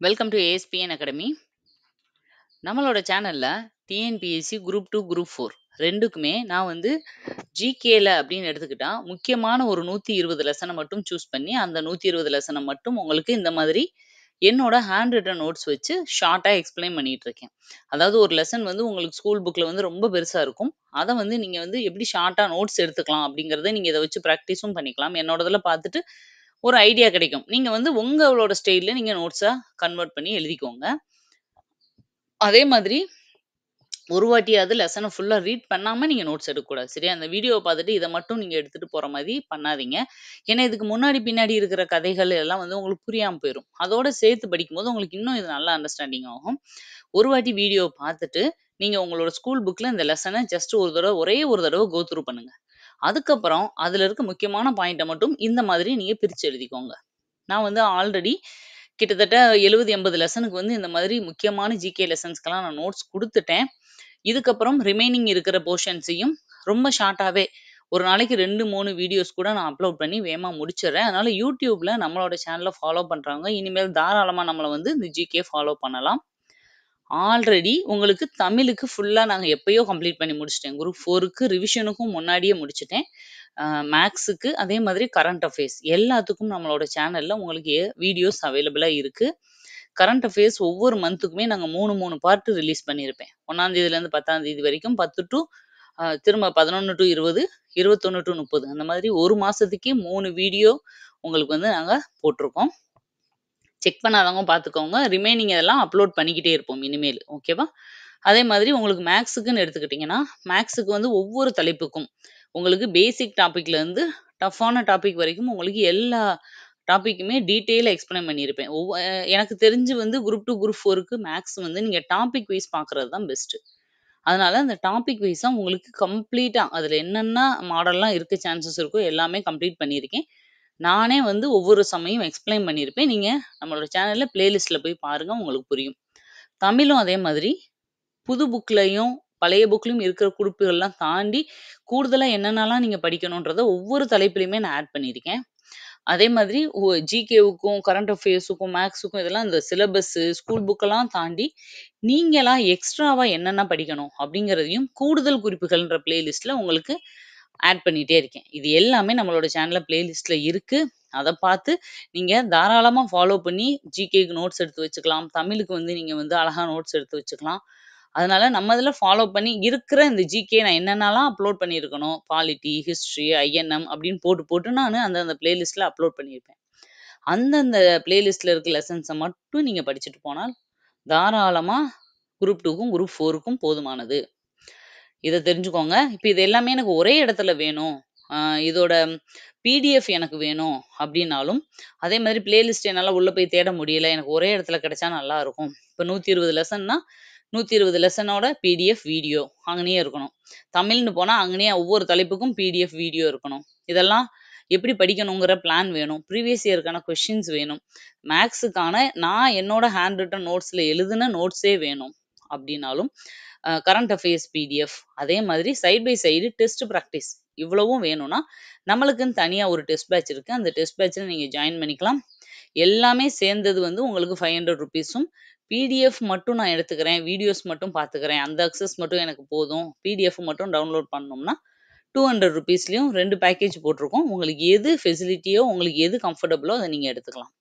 Welcome to ASPN academy. நம்மளோட சேனல்ல TNPSC group 2 group 4 ரெண்டுக்குமே நான் வந்து ஜிகேல அப்படின்னு எடுத்துக்கிட்டா முக்கியமான ஒரு 120 லெசனை மட்டும் சூஸ் பண்ணி அந்த 120 லெசனை மட்டும் உங்களுக்கு இந்த மாதிரி என்னோட ஹேண்ட் ரிட்டன் நோட்ஸ் வச்சு ஷார்ட்டா எக்ஸ்பிளைன் பண்ணிட்டு இருக்கேன். அதாவது ஒரு லெசன் வந்து உங்களுக்கு ஸ்கூல் புக்ல வந்து ரொம்ப பெருசா இருக்கும். அதை வந்து நீங்க வந்து எப்படி ஷார்ட்டா நோட்ஸ் எடுத்துக்கலாம் அப்படிங்கறத நீங்க இதை வச்சு ப்ராக்டிஸும் பண்ணிக்கலாம். என்னோடதுல பார்த்துட்டு ஒரு ஐடியா கிடைக்கும். நீங்க வந்து உங்களோட ஸ்டைல்ல நீங்க நோட்ஸா கன்வெர்ட் பண்ணி எழுதிக்கோங்க. அதே மாதிரி ஒரு வாட்டியாவது லெசன ஃபுல்லா ரீட் பண்ணாம நீங்க நோட்ஸ் எடுக்கக்கூடாது. சரியா? அந்த வீடியோவ பார்த்துட்டு இத மட்டும் நீங்க எடுத்துட்டு போற மாரி பண்ணாதீங்க. ஏன்னா, இதுக்கு முன்னாடி, பின்னாடி இருக்கிற கதைகள் எல்லாம் வந்து உங்களுக்கு புரியாம போயிரும். அதோட சேர்த்து படிக்கும்போது உங்களுக்கு இன்னும் இது நல்லா அண்டர்ஸ்டாண்டிங் ஆகும். ஒரு வாட்டி வீடியோ பார்த்துட்டு, நீங்க உங்களோட ஸ்கூல் புக்ல இந்த லெசன ஜஸ்ட் ஒரு தடவ ஒரே ஒரு தடவ கோ த்ரூ பண்ணுங்க. அதுக்கப்புறம் அதுல இருக்க முக்கியமான பாயிண்ட்ட மட்டும் இந்த மாதிரி நீங்க பிரிச்சு எழுதிக்கோங்க. நான் வந்து ஆல்ரெடி கிட்டத்தட்ட 70, 80 லெசனுக்கு வந்து இந்த மாதிரி முக்கியமான ஜிகே லெசன்ஸ்க்கெல்லாம் நான் நோட்ஸ் குடுத்துட்டேன். இதுக்கப்புறம் ரிமைனிங் இருக்கிற போர்ஷன்ஸையும் ரொம்ப ஷார்ட்டாவே ஒரு நாளைக்கு 2, 3 வீடியோஸ் கூட நான் அப்லோட் பண்ணி வேகமா முடிச்சுடுறேன். அதனால YouTubeல நம்மளோட சேனல ஃபாலோ பண்றவங்க இனிமேல் தாராளமா நம்மள வந்து இந்த ஜிகே ஃபாலோ பண்ணலாம். ஆல்ரெடி உங்களுக்கு தமிழுக்கு ஃபுல்லா நாங்க எப்பயோ கம்ப்ளீட் பண்ணி முடிச்சுட்டேன். குரூப் 4க்கு ரிவிஷனுக்கும் முன்னாடியே முடிச்சுட்டேன். மேத்ஸுக்கு அதே மாதிரி கரண்ட் அஃபேர்ஸ் எல்லாத்துக்கும் நம்மளோட சேனல்ல உங்களுக்கு வீடியோஸ் அவைலபிளா இருக்கு. கரண்ட் அஃபேர்ஸ் ஒவ்வொரு மந்த்துக்குமே நாங்க 3 பார்ட் ரிலீஸ் பண்ணியிருப்பேன். 1ஆம் தேதியிலேருந்து 10ஆம் தேதி வரைக்கும் 10 டூ திரும்ப 11 டூ 20, 21 டூ 30 அந்த மாதிரி ஒரு மாசத்துக்கே 3 வீடியோ உங்களுக்கு வந்து நாங்க போட்டிருக்கோம். செக் பண்ணாதவங்க பார்த்துக்கோங்க. ரிமைனிங் இதெல்லாம் அப்லோட் பண்ணிக்கிட்டே இருப்போம் இனிமேல். ஓகேவா? அதே மாதிரி உங்களுக்கு மேத்ஸுக்குன்னு எடுத்துக்கிட்டீங்கன்னா, மேத்ஸுக்கு வந்து ஒவ்வொரு தலைப்புக்கும் உங்களுக்கு பேசிக் டாபிக்ல இருந்து டஃப்பான டாபிக் வரைக்கும் உங்களுக்கு எல்லா டாபிக்குமே டீட்டெயிலா எக்ஸ்பிளைன் பண்ணியிருப்பேன். எனக்கு தெரிஞ்சு வந்து குரூப் 2, குரூப் 4க்கு மேத்ஸ் வந்து நீங்க டாபிக் வைஸ் பார்க்குறது தான் பெஸ்ட்டு. அதனால அந்த டாபிக் வைஸா உங்களுக்கு கம்ப்ளீட்டா அதுல என்னென்ன மாடல்லாம் இருக்க சான்சஸ் இருக்கோ எல்லாமே கம்ப்ளீட் பண்ணியிருக்கேன். நானே வந்து ஒவ்வொரு சமயம் எக்ஸ்பிளைன் பண்ணியிருப்பேன். நீங்க நம்மளோட சேனல்ல பிளேலிஸ்ட்ல போய் பாருங்க. உங்களுக்கு புரியும். தமிழும் அதே மாதிரி புது புக்லயும், பழைய புக்லயும் இருக்கிற குறிப்புகள்லாம் தாண்டி, கூடுதலா என்னென்னலாம் நீங்க படிக்கணுன்றத ஒவ்வொரு தலைப்பிலயுமே நான் ஆட் பண்ணியிருக்கேன். அதே மாதிரி ஜிகேவுக்கும், கரண்ட் அஃபேர்ஸுக்கும், மேத்ஸுக்கும் இதெல்லாம் இந்த சிலபஸ்ஸு, ஸ்கூல் புக்கெல்லாம் தாண்டி, நீங்களா எக்ஸ்ட்ராவா என்னென்ன படிக்கணும் அப்படிங்கிறதையும் கூடுதல் குறிப்புகள்ன்ற பிளேலிஸ்ட்ல உங்களுக்கு ஆட் பண்ணிட்டே இருக்கேன். இது எல்லாமே நம்மளோட சேனல்ல பிளேலிஸ்ட்ல இருக்கு. அத பார்த்து நீங்க தாராளமா ஃபாலோ பண்ணி ஜிகேக்கு நோட்ஸ் எடுத்து வச்சுக்கலாம். தமிழுக்கு வந்து நீங்க வந்து அழகா நோட்ஸ் எடுத்து வச்சுக்கலாம். அதனால நம்ம இதுல ஃபாலோ பண்ணி இருக்கிற இந்த ஜிகே நான் என்னென்னலாம் அப்லோட் பண்ணியிருக்கனோ, பாலிட்டி, ஹிஸ்டரி, ஐஎன்எம் அப்படின்னு போட்டு போட்டு நானு அந்தந்த பிளேலிஸ்ட்ல அப்லோட் பண்ணியிருப்பேன். அந்தந்த பிளேலிஸ்ட்ல இருக்க லெசன்ஸ மட்டும் நீங்க படிச்சுட்டு போனால், தாராளமா குரூப் 2க்கும், குரூப் 4க்கும் போதுமானது. இத தெரிஞ்சுக்கோங்க. இப்ப இது எல்லாமே எனக்கு ஒரே இடத்துல வேணும். அ இதோட பிடிஎஃப் எனக்கு வேணும் அப்டின்னாலும், அதே மாதிரி பிளேலிஸ்ட் என்னால உள்ள போய் தேட முடியல. எனக்கு ஒரே இடத்துல கிடைச்சா நல்லா இருக்கும். இப்ப 120 லெசன்னா, 120 லெசனோட பிடிஎஃப் வீடியோ அங்கனயே இருக்கணும். தமிழ்னு போனா அங்கனயே ஒவ்வொரு தலைப்புக்கும் பிடிஎஃப் வீடியோ இருக்கணும். இதெல்லாம் எப்படி படிக்கணுங்கிற பிளான் வேணும். ப்ரீவியஸ் இயர்க்கான கொஸ்டின்ஸ் வேணும். மேத்ஸுக்கான நான் என்னோட ஹேண்ட் ரிட்டன் நோட்ஸ்ல எழுதுன நோட்ஸே வேணும் அப்டின்னாலும், கரண்ட் அஃபேர்ஸ் பிடிஎஃப் அதே மாதிரி side by side test practice இவ்வளவும் வேணும்னா, நம்மளுக்குன்னு தனியா ஒரு டெஸ்ட் பேட்ச் இருக்கு. அந்த டெஸ்ட் பேட்ச்ல நீங்க ஜாயின் பண்ணிக்கலாம். எல்லாமே சேர்ந்தது வந்து உங்களுக்கு ₹500ம். பிடிஎஃப் மட்டும் நான் எடுத்துக்கிறேன். வீடியோஸ் மட்டும் பார்த்துக்கிறேன். அந்த அக்சஸ் மட்டும் எனக்கு போதும். பிடிஎஃப் மட்டும் டவுன்லோட் பண்ணணும்னா, ₹200லயும் 2 பேக்கேஜ் போட்டிருக்கோம். உங்களுக்கு எது ஃபெசிலிட்டியோ, உங்களுக்கு எது கம்ஃபர்டபுளோ அத நீங்க எடுத்துக்கலாம்.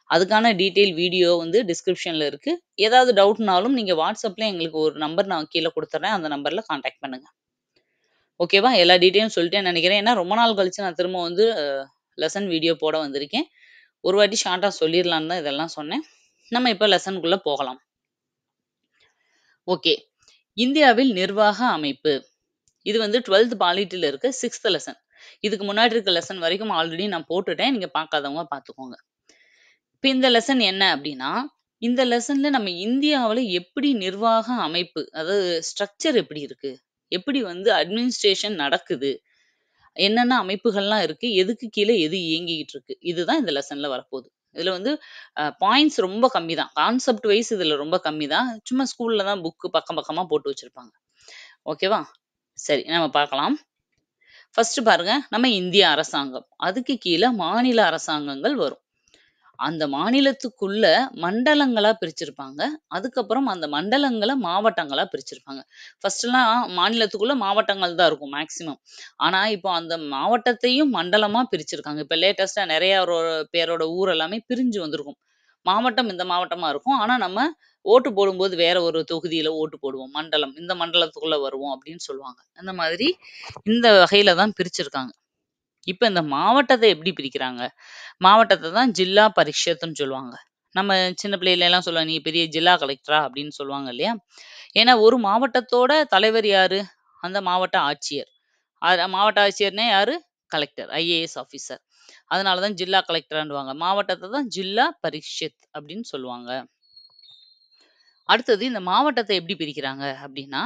அதுக்கான டீட்டெயில் வீடியோ வந்து டிஸ்கிரிப்ஷன்ல இருக்கு. ஏதாவது டவுட்னாலும் நீங்க WhatsAppல எங்களுக்கு ஒரு நம்பர் நான் கீழ குடுத்துர்றேன். அந்த நம்பர்ல கான்டாக்ட் பண்ணுங்க. ஓகேவா? எல்லா டீட்டெயிலும் சொல்லிட்டேன்னு நெனைக்கிறேன். ஏன்னா ரொம்ப நாள் கழிச்சு நான் திரும்ப வந்து லெசன் வீடியோ போட வந்திருக்கேன். ஒரு வாட்டி ஷார்ட்டா சொல்லிர்லான்னு தான் இதெல்லாம் சொன்னேன். நம்ம இப்ப லெசனுக்குள்ள போகலாம். ஓகே. இந்தியாவில் நிர்வாக அமைப்பு. இது வந்து 12th பாலிட்டில இருக்க 6th லெசன். இதுக்கு முன்னாடி இருக்க லெசன் வரைக்கும் ஆல்ரெடி நான் போட்டுட்டேன். நீங்க பார்க்காதவங்க பார்த்துக்கோங்க. இப்ப இந்த லெசன் என்ன அப்டின்னா, இந்த லெசன்ல நம்ம இந்தியாவுல எப்படி நிர்வாக அமைப்பு, அதாவது ஸ்ட்ரக்சர் எப்படி இருக்கு? எப்படி வந்து அட்மினிஸ்ட்ரேஷன் நடக்குது? என்னென்ன அமைப்புகள்லாம் இருக்கு? எதுக்கு கீழ எது இயங்கிக்கிட்டு இருக்கு? இதுதான் இந்த லெசன்ல வரப்போது. இதுல வந்து பாயிண்ட்ஸ் ரொம்ப கம்மி தான். கான்செப்ட் வைஸ் இதுல ரொம்ப கம்மி தான். சும்மா ஸ்கூல்ல தான் புக் பக்கம் பக்கமா போட்டு வச்சிருப்பாங்க. ஓகேவா? சரி நம்ம பார்க்கலாம். ஃபர்ஸ்ட் பாருங்க, நம்ம இந்திய அரசாங்கம். அதுக்கு கீழ மாநில அரசாங்கங்கள் வரும். அந்த மாநிலத்துக்குள்ள மண்டலங்களா பிரிச்சிருப்பாங்க. அதுக்கப்புறம் அந்த மண்டலங்கள மாவட்டங்களா பிரிச்சிருப்பாங்க. ஃபர்ஸ்ட்லாம் மாநிலத்துக்குள்ள மாவட்டங்கள் தான் இருக்கும் மேக்ஸிமம். ஆனா, இப்போ அந்த மாவட்டத்தையும் மண்டலமா பிரிச்சிருக்காங்க. இப்ப லேட்டஸ்ட்டா நெறைய பேரோட ஊர் எல்லாமே பிரிஞ்சு வந்திருக்கும். மாவட்டம் இந்த மாவட்டமா இருக்கும். ஆனா, நம்ம ஓட்டு போடும்போது வேற ஒரு தொகுதியில ஓட்டு போடுவோம். மண்டலம். இந்த மண்டலத்துக்குள்ள வருவோம் அப்படின்னு சொல்லுவாங்க. அந்த மாதிரி இந்த வகையில தான் பிரிச்சிருக்காங்க. இப்ப இந்த மாவட்டத்த எப்படி பிரிக்கிறாங்க? மாவட்டத்த தான் ஜில்லா பரிஷத்துன்னு சொல்லுவாங்க. நம்ம சின்ன பிள்ளைல எல்லாம் சொல்லுவாங்க, "நீ பெரிய ஜில்லா கலெக்டரா?" அப்படின்னு சொல்லுவாங்க இல்லையா? ஏன்னா ஒரு மாவட்டத்தோட தலைவர் யாரு? அந்த மாவட்ட ஆட்சியர். மாவட்ட ஆட்சியர்னா யாரு? Collector, IAS officer. அதனால தான் ஜில்லா கலெக்டர்ன்னுவாங்க. மாவட்டத்த தான் ஜில்லா பரிஷத் அப்படின்னு சொல்லுவாங்க. அடுத்தது இந்த மாவட்டத்த எப்படி பிரிக்கிறாங்க அப்படின்னா,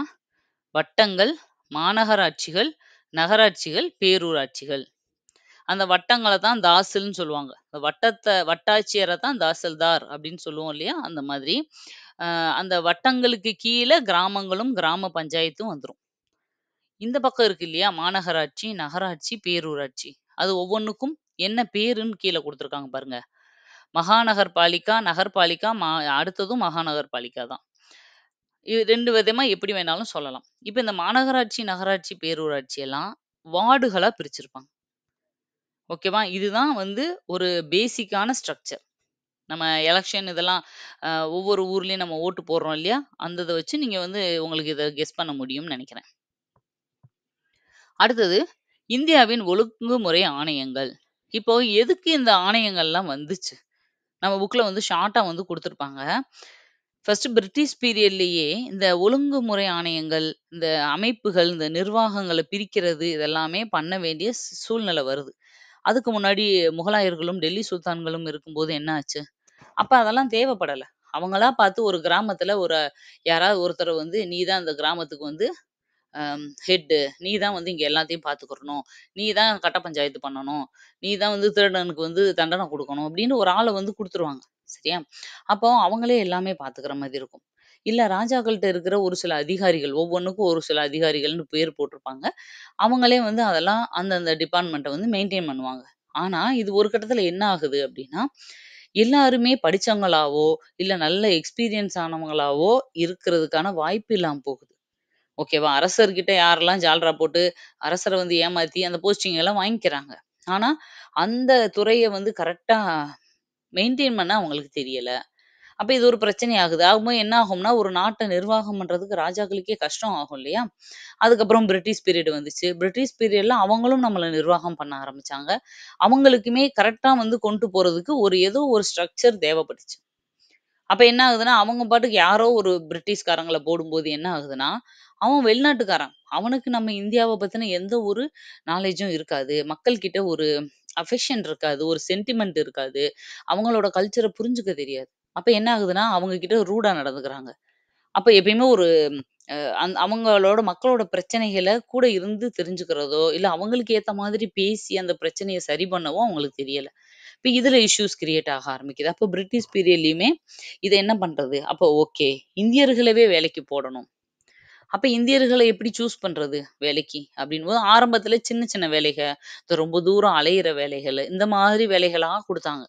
வட்டங்கள், மாநகராட்சிகள், நகராட்சிகள், பேரூராட்சிகள். அந்த வட்டங்கள தான் தாசில்ன்னு சொல்லுவாங்க. வட்டாட்சியர தான் தாசில்தார் அப்படின்னு சொல்லுவோம் இல்லையா? அந்த மாதிரி. அ அந்த வட்டங்களுக்கு கீழ கிராமங்களும், கிராம பஞ்சாயத்தும் வந்துரும். இந்த பக்கம் இருக்கு இல்லையா? மாநகராட்சி, நகராட்சி, பேரூராட்சி. அது ஒவ்வொன்னுக்கும் என்ன பேருன்னு கீழ குடுத்துருக்காங்க பாருங்க. மகாநகர்பாலிகா, நகர்பாலிகா, அடுத்ததும் மகாநகர்பாலிகா தான். இது 2 விதமா எப்படி வேணாலும் சொல்லலாம். இப்ப இந்த மாநகராட்சி, நகராட்சி, பேரூராட்சி எல்லாம் வார்டுகளா பிரிச்சிருப்பாங்க. ஓகேவா? இதுதான் வந்து ஒரு பேசிக்கான ஸ்ட்ரக்சர். நம்ம எலக்ஷன் இதெல்லாம் அ ஒவ்வொரு ஊர்லயும் நம்ம ஓட்டு போடுறோம் இல்லையா? அந்த இத வச்சு நீங்க வந்து உங்களுக்கு இத கெஸ் பண்ண முடியும்னு நெனைக்கிறேன். அடுத்தது இந்தியாவின் ஒழுங்குமுறை ஆணையங்கள். இப்போ எதுக்கு இந்த ஆணையங்கள்லாம் வந்துச்சு? நம்ம புக்ல வந்து ஷார்ட்டா வந்து குடுத்துருப்பாங்க. ஃபர்ஸ்ட் பிரிட்டிஷ் பீரியட்லயே இந்த ஒழுங்குமுறை ஆணையங்கள், இந்த அமைப்புகள், இந்த நிர்வாகங்கள பிரிக்கிறது இதெல்லாமே பண்ண வேண்டிய சூழ்நிலை வருது. அதுக்கு முன்னாடி முகலாயர்களும், டெல்லி சுல்தான்களும் இருக்கும்போது என்ன ஆச்சு? அப்ப அதெல்லாம் தேவைப்படல. அவங்களா பார்த்து ஒரு கிராமத்துல யாராவது ஒருத்தர வந்து, "நீ தான் இந்த கிராமத்துக்கு வந்து ஹெட்டு. நீ தான் வந்து இங்க எல்லாத்தையும் பார்த்துக்கிறணும். நீ தான் கட்ட பஞ்சாயத்து பண்ணணும். நீ தான் வந்து திருடனுக்கு வந்து தண்டனை குடுக்கணும்." அப்படின்னு ஒரு ஆள வந்து குடுத்துருவாங்க. சரியா? அப்போ அவங்களே எல்லாமே பார்த்துக்கிற மாதிரி இருக்கும். இல்ல ராஜாக்கள்ட்ட இருக்கிற ஒரு சில அதிகாரிகள், ஒவ்வொன்னுக்கும் ஒரு சில அதிகாரிகள்னு பேர் போட்டிருப்பாங்க. அவங்களே வந்து அதெல்லாம் அந்தந்த டிபார்ட்மெண்ட்ட வந்து மெயின்டெயின் பண்ணுவாங்க. ஆனா, இது ஒரு கட்டத்தில என்ன ஆகுது அப்டின்னா, எல்லாருமே படிச்சவங்களாவோ, இல்ல நல்ல எக்ஸ்பீரியன்ஸ் ஆனவங்களாவோ இருக்கிறதுக்கான வாய்ப்பு இல்லாம போகுது. ஓகேவா? அரசர்கிட்ட யாரெல்லாம் ஜால்ரா போட்டு, அரசர வந்து ஏமாத்தி அந்த போஸ்டிங் எல்லாம் வாங்கிக்கிறாங்க. ஆனா, அந்த துறைய வந்து கரெக்ட்டா மெயின்டெயின் பண்ண அவங்களுக்கு தெரியல. அப்ப இது ஒரு பிரச்சனை ஆகுது. ஆகும்போது என்ன ஆகும்னா, ஒரு நாட்ட நிர்வாகம் பண்றதுக்கு ராஜாக்களுக்கே கஷ்டம் ஆகும் இல்லையா? அதுக்கப்புறம் பிரிட்டிஷ் பீரியட் வந்துச்சு. பிரிட்டிஷ் பீரியட்ல அவங்களும் நம்மள நிர்வாகம் பண்ண ஆரம்பிச்சாங்க. அவங்களுக்குமே கரெக்ட்டா வந்து கொண்டு போறதுக்கு ஏதோ ஒரு ஸ்ட்ரக்சர் தேவைப்பட்டுச்சு. அப்ப என்ன ஆகுதுன்னா, அவங்க பாட்டுக்கு யாரோ ஒரு பிரிட்டிஷ்காரங்கள போடும்போது என்ன ஆகுதுன்னா, அவன் வெளிநாட்டுக்காரன். அவனுக்கு நம்ம இந்தியாவ பத்தின எந்த ஒரு நாலேட்ஜும் இருக்காது. மக்கள் கிட்ட ஒரு அஃபெக்ஷன் இருக்காது. ஒரு சென்டிமென்ட் இருக்காது. அவங்களோட கல்ச்சர புரிஞ்சுக்க தெரியாது. அப்ப என்ன ஆகுதுன்னா, அவங்க கிட்ட ரூடா நடந்துக்கிறாங்க. அப்ப எப்பயுமே ஒரு அவங்களோட மக்களோட பிரச்சனைகள கூட இருந்து தெரிஞ்சுக்கிறதோ, இல்ல அவங்களுக்கு ஏத்த மாதிரி பேசி அந்த பிரச்சனைய சரி பண்ணவோ அவங்களுக்கு தெரியல. இப்ப இதுல இஷ்யூஸ் கிரியேட் ஆக ஆரம்பிக்குது. அப்போ பிரிட்டிஷ் பீரியட்லயுமே இத என்ன பண்றது? அப்போ ஓகே. இந்தியர்களவே வேலைக்கு போடணும். அப்ப இந்தியர்கள எப்படி சூஸ் பண்றது வேலைக்கு? அப்படின்னும்போது ஆரம்பத்துல சின்ன சின்ன வேலைக, இந்த ரொம்ப தூரம் அலையிற வேலைகளு, இந்த மாதிரி வேலைகளா குடுத்தாங்க.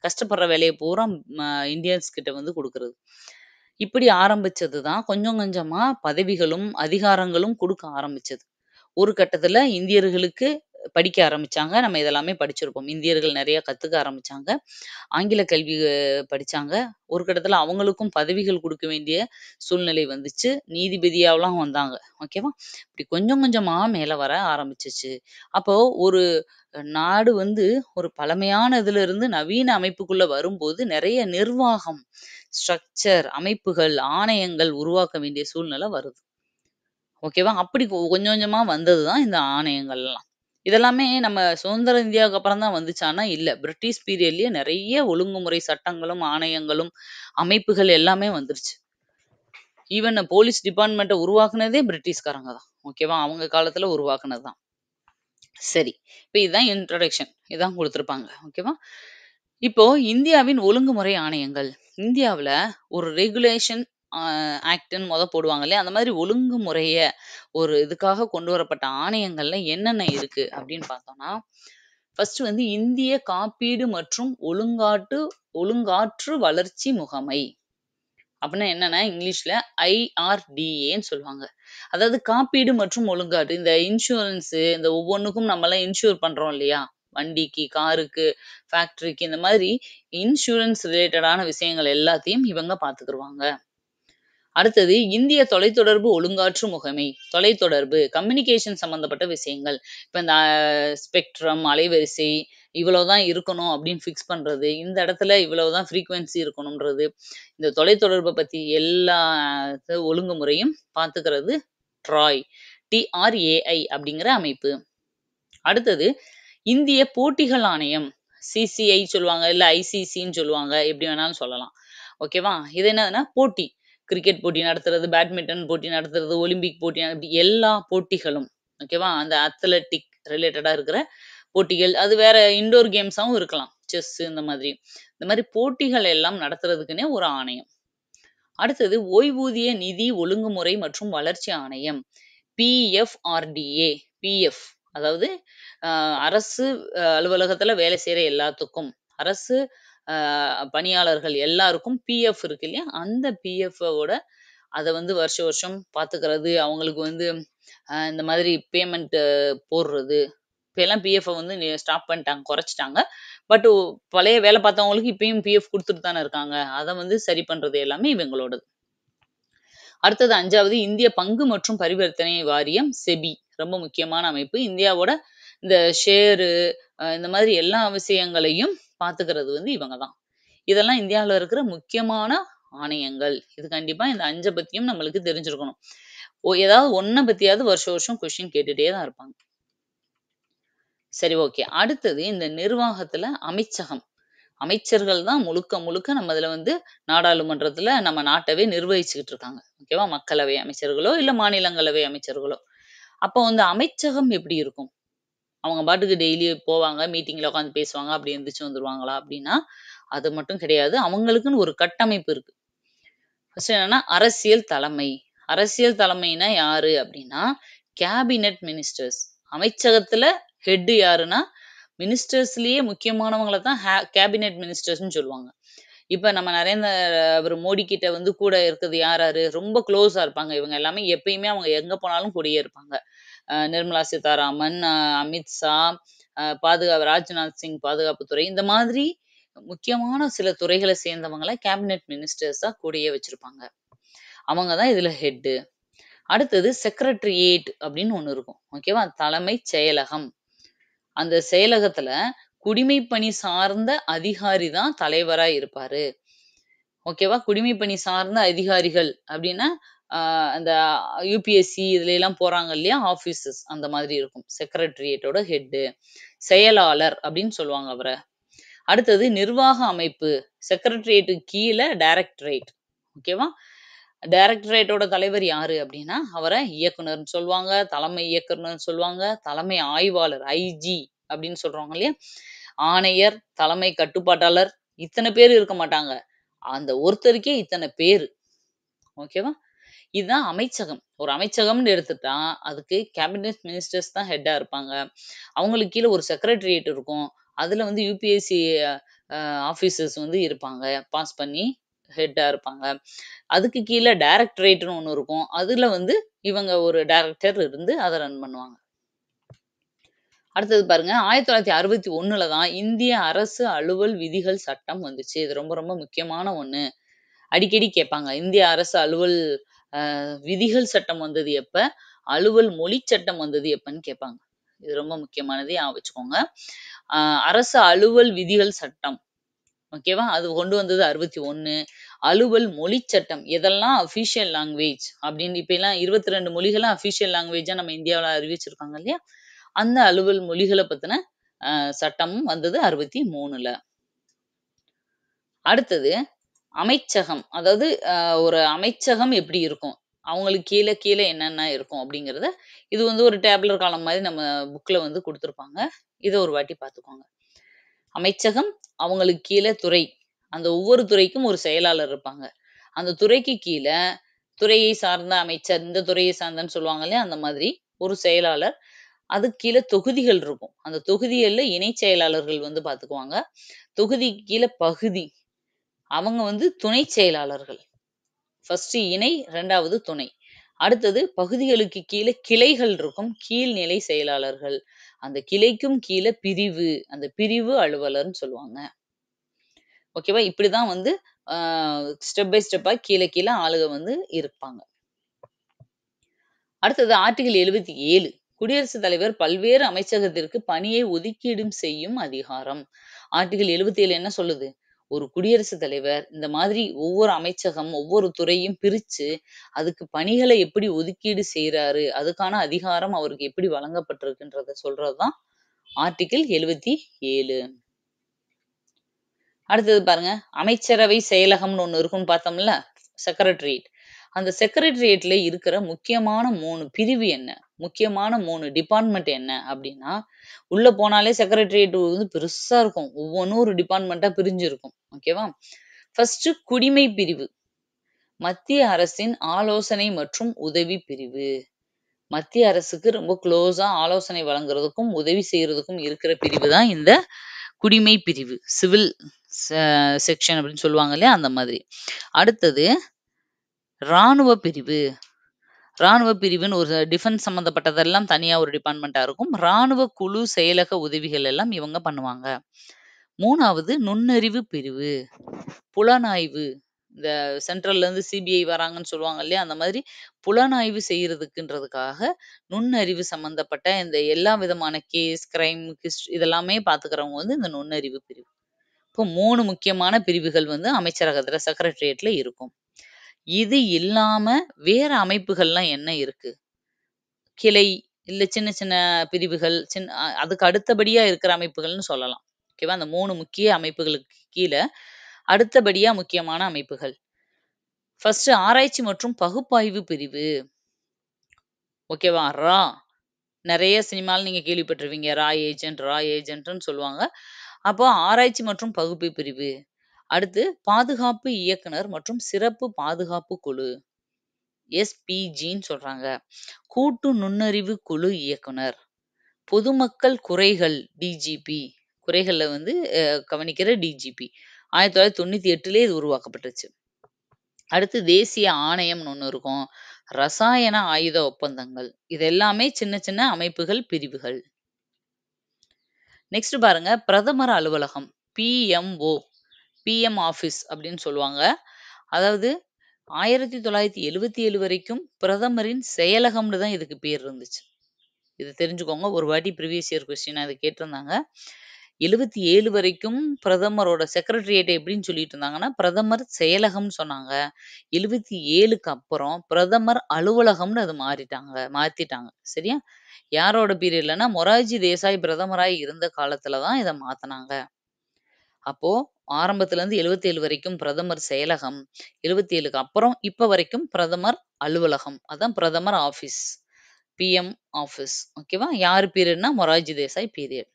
கஷ்டப்படுற வேலைய பூரா இந்தியன்ஸ் கிட்ட வந்து குடுக்குறது. இப்படி ஆரம்பிச்சது தான் கொஞ்சம் கொஞ்சமா பதவிகளும், அதிகாரங்களும் குடுக்க ஆரம்பிச்சது. ஒரு கட்டத்துல இந்தியர்களுக்கு படிக்க ஆரம்பிச்சாங்க. நம்ம இதெல்லாமே படிச்சிருப்போம். இந்தியர்கள் நெறைய கத்துக்க ஆரம்பிச்சாங்க. ஆங்கில கல்வி படிச்சாங்க. ஒரு கட்டத்துல அவங்களுக்கும் பதவிகள் குடுக்க வேண்டிய சூழ்நிலை வந்துச்சு. நீதிபதியாலாம் வந்தாங்க. ஓகேவா? இப்படி கொஞ்சம் கொஞ்சமா மேல வர ஆரம்பிச்சுச்சு. அப்போ ஒரு நாடு வந்து ஒரு பழமையான இதிலிருந்து நவீன அமைப்புக்குள்ள வரும்போது நெறைய நிர்வாகம், ஸ்ட்ரக்சர், அமைப்புகள், ஆணையங்கள் உருவாக்க வேண்டிய சூழ்நிலை வருது. ஓகேவா? அப்படி கொஞ்சம் கொஞ்சமா வந்தது தான் இந்த ஆணையங்கள்லாம். இதெல்லாமே நம்ம சுதந்திர இந்தியாவுக்கு அப்புறம் தான் வந்துச்சான்னா இல்ல. பிரிட்டிஷ் பீரியட்லயே நெறைய ஒழுங்குமுறை சட்டங்களும், ஆணையங்களும், அமைப்புகள் எல்லாமே வந்துருச்சு. ஈவன் போலீஸ் டிபார்ட்மெண்ட்ட உருவாக்குனதே பிரிட்டிஷ்காரங்க தான். ஓகேவா? அவங்க காலத்துல உருவாக்குனது தான். சரி. இப்ப இதுதான் இன்ட்ரோடக்ஷன். இதான் குடுத்திருப்பாங்க. ஓகேவா? இப்போ இந்தியாவின் ஒழுங்குமுறை ஆணையங்கள். இந்தியாவுல ஒரு ரெகுலேஷன் ஆ ஆக்ட்ன்னு போடுவாங்க இல்லையா? அந்த மாதிரி ஒழுங்குமுறைய ஒரு இதுக்காக கொண்டு வரப்பட்ட ஆணையங்கள்ல என்னென்ன இருக்கு அப்படின்னு பார்த்தோம்னா, ஃபர்ஸ்ட் வந்து இந்திய காப்பீடு மற்றும் ஒழுங்காற்று வளர்ச்சி முகமை. அப்படின்னா என்னன்னா இங்கிலீஷ்ல IRDAன்னு சொல்லுவாங்க. அதாவது காப்பீடு மற்றும் ஒழுங்காற்று. இந்த இன்சூரன்ஸ் இந்த ஒவ்வொன்னுக்கும் நம்ம எல்லாம் இன்சூர் பண்றோம் இல்லையா? வண்டிக்கு, காருக்கு, ஃபேக்டரிக்கு இந்த மாதிரி இன்சூரன்ஸ் ரிலேட்டடான விஷயங்கள் எல்லாத்தையும் இவங்க பாத்துக்கிருவாங்க. அடுத்தது இந்திய தொலைத்தொடர்பு ஒழுங்காற்று முகமை. தொலைத்தொடர்பு கம்யூனிகேஷன் சம்பந்தப்பட்ட விஷயங்கள். இப்ப இந்த ஸ்பெக்ட்ரம் அலைவரிசை இவ்வளவுதான் இருக்கணும் அப்படின்னு ஃபிக்ஸ் பண்றது, இந்த இடத்துல இவ்வளவுதான் ஃப்ரீக்வன்சி இருக்கணும்ன்றது, இந்த தொலைத்தொடர்பை பத்தி எல்லா ஒழுங்குமுறையும் பார்த்துக்கிறது ட்ராய், TRAI அப்படிங்கிற அமைப்பு. அடுத்தது இந்திய போட்டிகள் ஆணையம், CCI சொல்லுவாங்க, இல்ல ICCன்னு சொல்லுவாங்க, எப்படி வேணாலும் சொல்லலாம். ஓகேவா? இது என்னதுன்னா போட்டி. கிரிக்கெட் போட்டி நடத்துறது, பேட்மிண்டன் போட்டி நடத்துறது, ஒலிம்பிக் போட்டி இப்படி எல்லா போட்டிகளும். ஓகேவா? அந்த அத்லெட்டிக் ரிலேட்டடா இருக்கிற போட்டிகள், அது வேற இன்டோர் கேம்ஸாவும் இருக்கலாம். செஸ் இந்த மாதிரி. இந்த மாதிரி போட்டிகள் எல்லாம் நடத்துறதுக்குன்னே ஒரு ஆணையம். அடுத்தது ஓய்வூதிய நிதி ஒழுங்குமுறை மற்றும் வளர்ச்சி ஆணையம், PFRDA. பிஎஃப் அதாவது அரசு அலுவலகத்துல வேலை செய்யற எல்லாத்துக்கும், அரசு பணியாளர்கள் எல்லாருக்கும் பிஎஃப் இருக்கு இல்லையா? அந்த பிஎஃப்-ஓட அதை வந்து வருஷம் வருஷம் பாத்துக்கிறது, அவங்களுக்கு வந்து இந்த மாதிரி பேமெண்ட் போடுறது. இப்ப எல்லாம் பிஎஃப் வந்து ஸ்டாப் பண்ணிட்டாங்க, குறைச்சிட்டாங்க. பட் பழைய வேலை பார்த்தவங்களுக்கு இப்பயும் பிஎஃப் கொடுத்துட்டு தானே இருக்காங்க. அதை வந்து சரி பண்றது எல்லாமே இவங்களோடது. அடுத்தது 5வது இந்திய பங்கு மற்றும் பரிவர்த்தனை வாரியம், செபி. ரொம்ப முக்கியமான அமைப்பு. இந்தியாவோட இந்த ஷேரு இந்த மாதிரி எல்லா விஷயங்களையும் பாத்துக்கிறது வந்து இவங்க தான். இதெல்லாம் இந்தியாவில் இருக்கிற முக்கியமான ஆணையங்கள். இது கண்டிப்பா இந்த 5 பத்தியும் நம்மளுக்கு தெரிஞ்சிருக்கணும். ஏதாவது ஒன்ன பத்தியாவது வருஷம் வருஷம் கொஸ்டின் கேட்டுட்டே தான் இருப்பாங்க. சரி, ஓகே. அடுத்தது இந்த நிர்வாகத்துல அமைச்சகம். அமைச்சர்கள் தான் முழுக்க முழுக்க நம்ம இதுல வந்து நாடாளுமன்றத்துல நம்ம நாட்டவே நிர்வகிச்சுக்கிட்டு இருக்காங்க. ஓகேவா? மக்களவை அமைச்சர்களோ இல்ல மாநிலங்களவை அமைச்சர்களோ. அப்போ வந்து அமைச்சகம் எப்படி இருக்கும்? அவங்க பாட்டுக்கு டெய்லி போவாங்க, மீட்டிங்ல உட்காந்து பேசுவாங்க, அப்படி எந்திரிச்சு வந்துருவாங்களா அப்படின்னா அது மட்டும் கிடையாது. அவங்களுக்குன்னு ஒரு கட்டமைப்பு இருக்கு. ஃபர்ஸ்ட் என்னன்னா அரசியல் தலைமை. அரசியல் தலைமைனா யாரு அப்படின்னா கேபினெட் மினிஸ்டர்ஸ். அமைச்சகத்துல ஹெட் யாருன்னா மினிஸ்டர்ஸ்லயே முக்கியமானவங்களை தான் கேபினெட் மினிஸ்டர்ஸ்னு சொல்லுவாங்க. இப்ப நம்ம அவர் மோடி கிட்ட வந்து கூட இருக்கிறது யாராரு? ரொம்ப க்ளோஸா இருப்பாங்க. இவங்க எல்லாமே எப்பயுமே அவங்க எங்க போனாலும் கூடயே இருப்பாங்க. நிர்மலா சீதாராமன், அமித்ஷா, ராஜ்நாத் சிங் பாதுகாப்புத்துறை, இந்த மாதிரி முக்கியமான சில துறைகளை சேர்ந்தவங்களை கேபினெட் மினிஸ்டர்ஸா கூடயே வச்சிருப்பாங்க. அவங்க தான் இதுல ஹெட். அடுத்தது செக்ரட்டரியேட் அப்படின்னு ஒண்ணு இருக்கும். ஓகேவா? தலைமை செயலகம். அந்த செயலகத்துல குடிமைப்பணி சார்ந்த அதிகாரி தான் தலைவரா இருப்பாரு. ஓகேவா? குடிமைப்பணி சார்ந்த அதிகாரிகள் அப்படின்னா அந்த யூபிஎஸ்சி இதுல எல்லாம் போறாங்க இல்லையா? ஆபீசர்ஸ் அந்த மாதிரி இருக்கும். செக்ரட்டரியேட்டோட ஹெட். செயலாளர் அப்படின்னு சொல்லுவாங்க அவரை. அடுத்தது நிர்வாக அமைப்பு. செக்ரட்டரியேட்டுக்கு கீழே டைரக்டரேட். ஓகேவா? டைரக்டரேட்டோட தலைவர் யாரு அப்படின்னா அவரை இயக்குனர்னு சொல்லுவாங்க, தலைமை இயக்குனர்னு சொல்லுவாங்க, தலைமை ஆய்வாளர் IG அப்படின்னு சொல்றாங்க இல்லையா? ஆணையர், தலைமை கட்டுப்பாட்டாளர், இத்தனை பேர் இருக்க மாட்டாங்க. அந்த ஒருத்தருக்கே இத்தனை பேரு. ஓகேவா? இதுதான் அமைச்சகம். ஒரு அமைச்சகம்னு எடுத்துட்டா அதுக்கு கேபினெட் மினிஸ்டர்ஸ் தான் ஹெட்டா இருப்பாங்க. அவங்களுக்கு கீழே ஒரு செக்ரட்டரியேட் இருக்கும். அதுல வந்து யூபிஎஸ்சி ஆபீசர்ஸ் வந்து இருப்பாங்க, பாஸ் பண்ணி ஹெட்டா இருப்பாங்க. அதுக்கு கீழே டைரக்டரேட்னு ஒண்ணு இருக்கும். அதுல வந்து இவங்க ஒரு டைரக்டர் இருந்து அதை ரன் பண்ணுவாங்க. அடுத்தது பாருங்க, 1961ல தான் இந்திய அரசு அலுவல் விதிகள் சட்டம் வந்துச்சு. இது ரொம்ப ரொம்ப முக்கியமான ஒண்ணு. அடிக்கடி கேட்பாங்க. இந்திய அரசு அலுவல் விதிகள் சட்டம் வந்தது எப்ப? அலுவல் மொழி சட்டம் வந்தது எப்பன்னு கேட்பாங்க. இது ரொம்ப முக்கியமானது, ஞாபகம் வச்சுக்கோங்க. அரசு அலுவல் விதிகள் சட்டம். ஓகேவா? அது கொண்டு வந்தது 61. அலுவல் மொழி சட்டம். எதெல்லாம் அபிஷியல் லாங்குவேஜ் அப்படின்னு இப்ப எல்லாம் 22 மொழிகளும் அபிஷியல் லாங்குவேஜா நம்ம இந்தியாவுல அறிவிச்சிருக்காங்க இல்லையா? அந்த அலுவல் மொழிகளை பத்தின சட்டமும் வந்தது 63ல. அடுத்தது அமைச்சகம். அதாவது ஒரு அமைச்சகம் எப்படி இருக்கும்? அவங்களுக்கு கீழே கீழே என்னென்ன இருக்கும் அப்படிங்கிறத இது வந்து ஒரு டேபுலர் காலம் மாதிரி நம்ம புக்ல வந்து கொடுத்துருப்பாங்க. இதை ஒரு வாட்டி பார்த்துக்கோங்க. அமைச்சகம், அவங்களுக்கு கீழே துறை. அந்த ஒவ்வொரு துறைக்கும் ஒரு செயலாளர் இருப்பாங்க. அந்த துறைக்கு கீழே துறையை சார்ந்த அமைச்சர், இந்த துறையை சார்ந்தன்னு சொல்லுவாங்க இல்லையா? அந்த மாதிரி ஒரு செயலாளர். அதுக்கு கீழ தொகுதிகள் இருக்கும். அந்த தொகுதிகள்ல இணைச் செயலாளர்கள் வந்து பார்த்துக்குவாங்க. தொகுதிக்கு கீழ பகுதி. அவங்க வந்து துணைச் செயலாளர்கள். ஃபர்ஸ்ட்டு இணை, 2வது துணை. அடுத்தது பகுதிகளுக்கு கீழ கிளைகள் இருக்கும். கீழ்நிலை செயலாளர்கள். அந்த கிளைக்கும் கீழ பிரிவு. அந்த பிரிவு அலுவலர்ன்னு சொல்லுவாங்க. ஓகேவா? இப்படிதான் வந்து ஆ ஸ்டெப் பை ஸ்டெப்பா கீழ கீழ ஆளுக வந்து இருப்பாங்க. அடுத்தது ஆர்டிகிள் 77. குடியரசுத் தலைவர் பல்வேறு அமைச்சகத்திற்கு பணியை ஒதுக்கீடும் செய்யும் அதிகாரம். ஆர்டிகிள் 77 என்ன சொல்லுது? ஒரு குடியரசுத் தலைவர் இந்த மாதிரி ஒவ்வொரு அமைச்சகம், ஒவ்வொரு துறையும் பிரிச்சு, அதுக்கு பணிகளை எப்படி ஒதுக்கீடு செய்றாரு, அதுக்கான அதிகாரம் அவருக்கு எப்படி வழங்கப்பட்டிருக்குன்றத சொல்றது தான் ஆர்டிகிள் 77. அடுத்தது பாருங்க, அமைச்சரவை செயலகம்னு ஒண்ணு இருக்கும்னு பார்த்தோம்ல, செக்ரட்டரியேட். அந்த செக்ரட்டரியேட்ல இருக்கிற முக்கியமான 3 பிரிவு என்ன? முக்கியமான 3 டிபார்ட்மெண்ட் என்ன அப்படின்னா, உள்ள போனாலே செக்ரட்டரியேட் வந்து பெருசா இருக்கும். ஒவ்வொன்னும் ஒரு டிபார்ட்மெண்ட்டா பிரிஞ்சு இருக்கும். ஓகேவா? ஃபர்ஸ்ட்டு குடிமை பிரிவு. மத்திய அரசின் ஆலோசனை மற்றும் உதவி பிரிவு. மத்திய அரசுக்கு ரொம்ப க்ளோஸா ஆலோசனை வழங்குறதுக்கும், உதவி செய்றதுக்கும் இருக்கிற பிரிவு தான் இந்த குடிமை பிரிவு. சிவில் செக்ஷன் அப்படின்னு சொல்லுவாங்க இல்லையா? அந்த மாதிரி. அடுத்தது ராணுவ பிரிவு. ராணுவ பிரிவுன்னு ஒரு டிஃபென்ஸ் சம்மந்தப்பட்டதெல்லாம் தனியா ஒரு டிபார்ட்மெண்ட்டா இருக்கும். ராணுவ குழு செயலக உதவிகள் எல்லாம் இவங்க பண்ணுவாங்க. 3வது நுண்ணறிவு பிரிவு. புலனாய்வு. இந்த சென்ட்ரல்ல இருந்து சிபிஐ வராங்கன்னு சொல்லுவாங்க இல்லையா? அந்த மாதிரி புலனாய்வு செய்றதுக்குன்றதுக்காக நுண்ணறிவு சம்மந்தப்பட்ட இந்த எல்லா விதமான கேஸ், கிரைம், இதெல்லாமே பார்த்துக்கிறவங்க வந்து இந்த நுண்ணறிவு பிரிவு. இப்போ 3 முக்கியமான பிரிவுகள் வந்து அமைச்சரகத்துல செக்ரட்டரியேட்ல இருக்கும். இது இல்லாம வேற அமைப்புகள்லாம் என்ன இருக்கு? கிளை, இல்ல சின்ன சின்ன பிரிவுகள், அதுக்கு அடுத்தபடியா இருக்கிற அமைப்புகள்னு சொல்லலாம். ஓகேவா? அந்த 3 முக்கிய அமைப்புகளுக்கு கீழ அடுத்தபடியா முக்கியமான அமைப்புகள். ஃபர்ஸ்ட்டு ஆராய்ச்சி மற்றும் பகுப்பாய்வு பிரிவு. ஓகேவா? ரா. நெறைய சினிமால நீங்க கேள்விப்பட்டிருப்பீங்க. ரா ஏஜென்ட்ன்னு சொல்லுவாங்க. அப்போ ஆராய்ச்சி மற்றும் பகுப்பு பிரிவு. அடுத்து பாதுகாப்பு இயக்குனர் மற்றும் சிறப்பு பாதுகாப்பு குழு. எஸ்பிஜின்னு சொல்றாங்க. கூட்டு நுண்ணறிவு குழு இயக்குனர். பொதுமக்கள் குறைகள் டிஜிபி. குறைகள வந்து கவனிக்கிற டிஜிபி. 1998லயே இது உருவாக்கப்பட்டுச்சு. அடுத்து தேசிய ஆணையம்னு ஒண்ணு இருக்கும். ரசாயன ஆயுத ஒப்பந்தங்கள். இது எல்லாமே சின்ன சின்ன அமைப்புகள், பிரிவுகள். நெக்ஸ்ட் பாருங்க, பிரதமர் அலுவலகம். பிஎம்ஓ. பிஎம் ஆஃபீஸ் அப்படின்னு சொல்லுவாங்க. அதாவது 1977 வரைக்கும் பிரதமரின் செயலகம்னு தான் இதுக்கு பேர் இருந்துச்சு. இது தெரிஞ்சுக்கோங்க. ஒரு வாட்டி ப்ரீவியஸ் இயர் கொஸ்டின் அது கேட்டிருந்தாங்க. 77 வரைக்கும் பிரதமரோட செக்ரட்டரியேட் எப்படின்னு சொல்லிட்டு இருந்தாங்கன்னா, பிரதமர் செயலகம்னு சொன்னாங்க. 77க்கு அப்புறம் பிரதமர் அலுவலகம்னு அது மாத்திட்டாங்க. சரியா? யாரோட பீரியட்லன்னா, மொரார்ஜி தேசாய் பிரதமராய் இருந்த காலத்துல தான் இத மாத்துனாங்க. அப்போ ஆரம்பத்துல இருந்து 77 வரைக்கும் பிரதமர் செயலகம், 77க்கு அப்புறம் இப்ப வரைக்கும் பிரதமர் அலுவலகம். அதான் பிரதமர் ஆஃபீஸ். PM office. ஓகேவா? யார் பீரியட்னா மொரார்ஜி தேசாய் பீரியட்.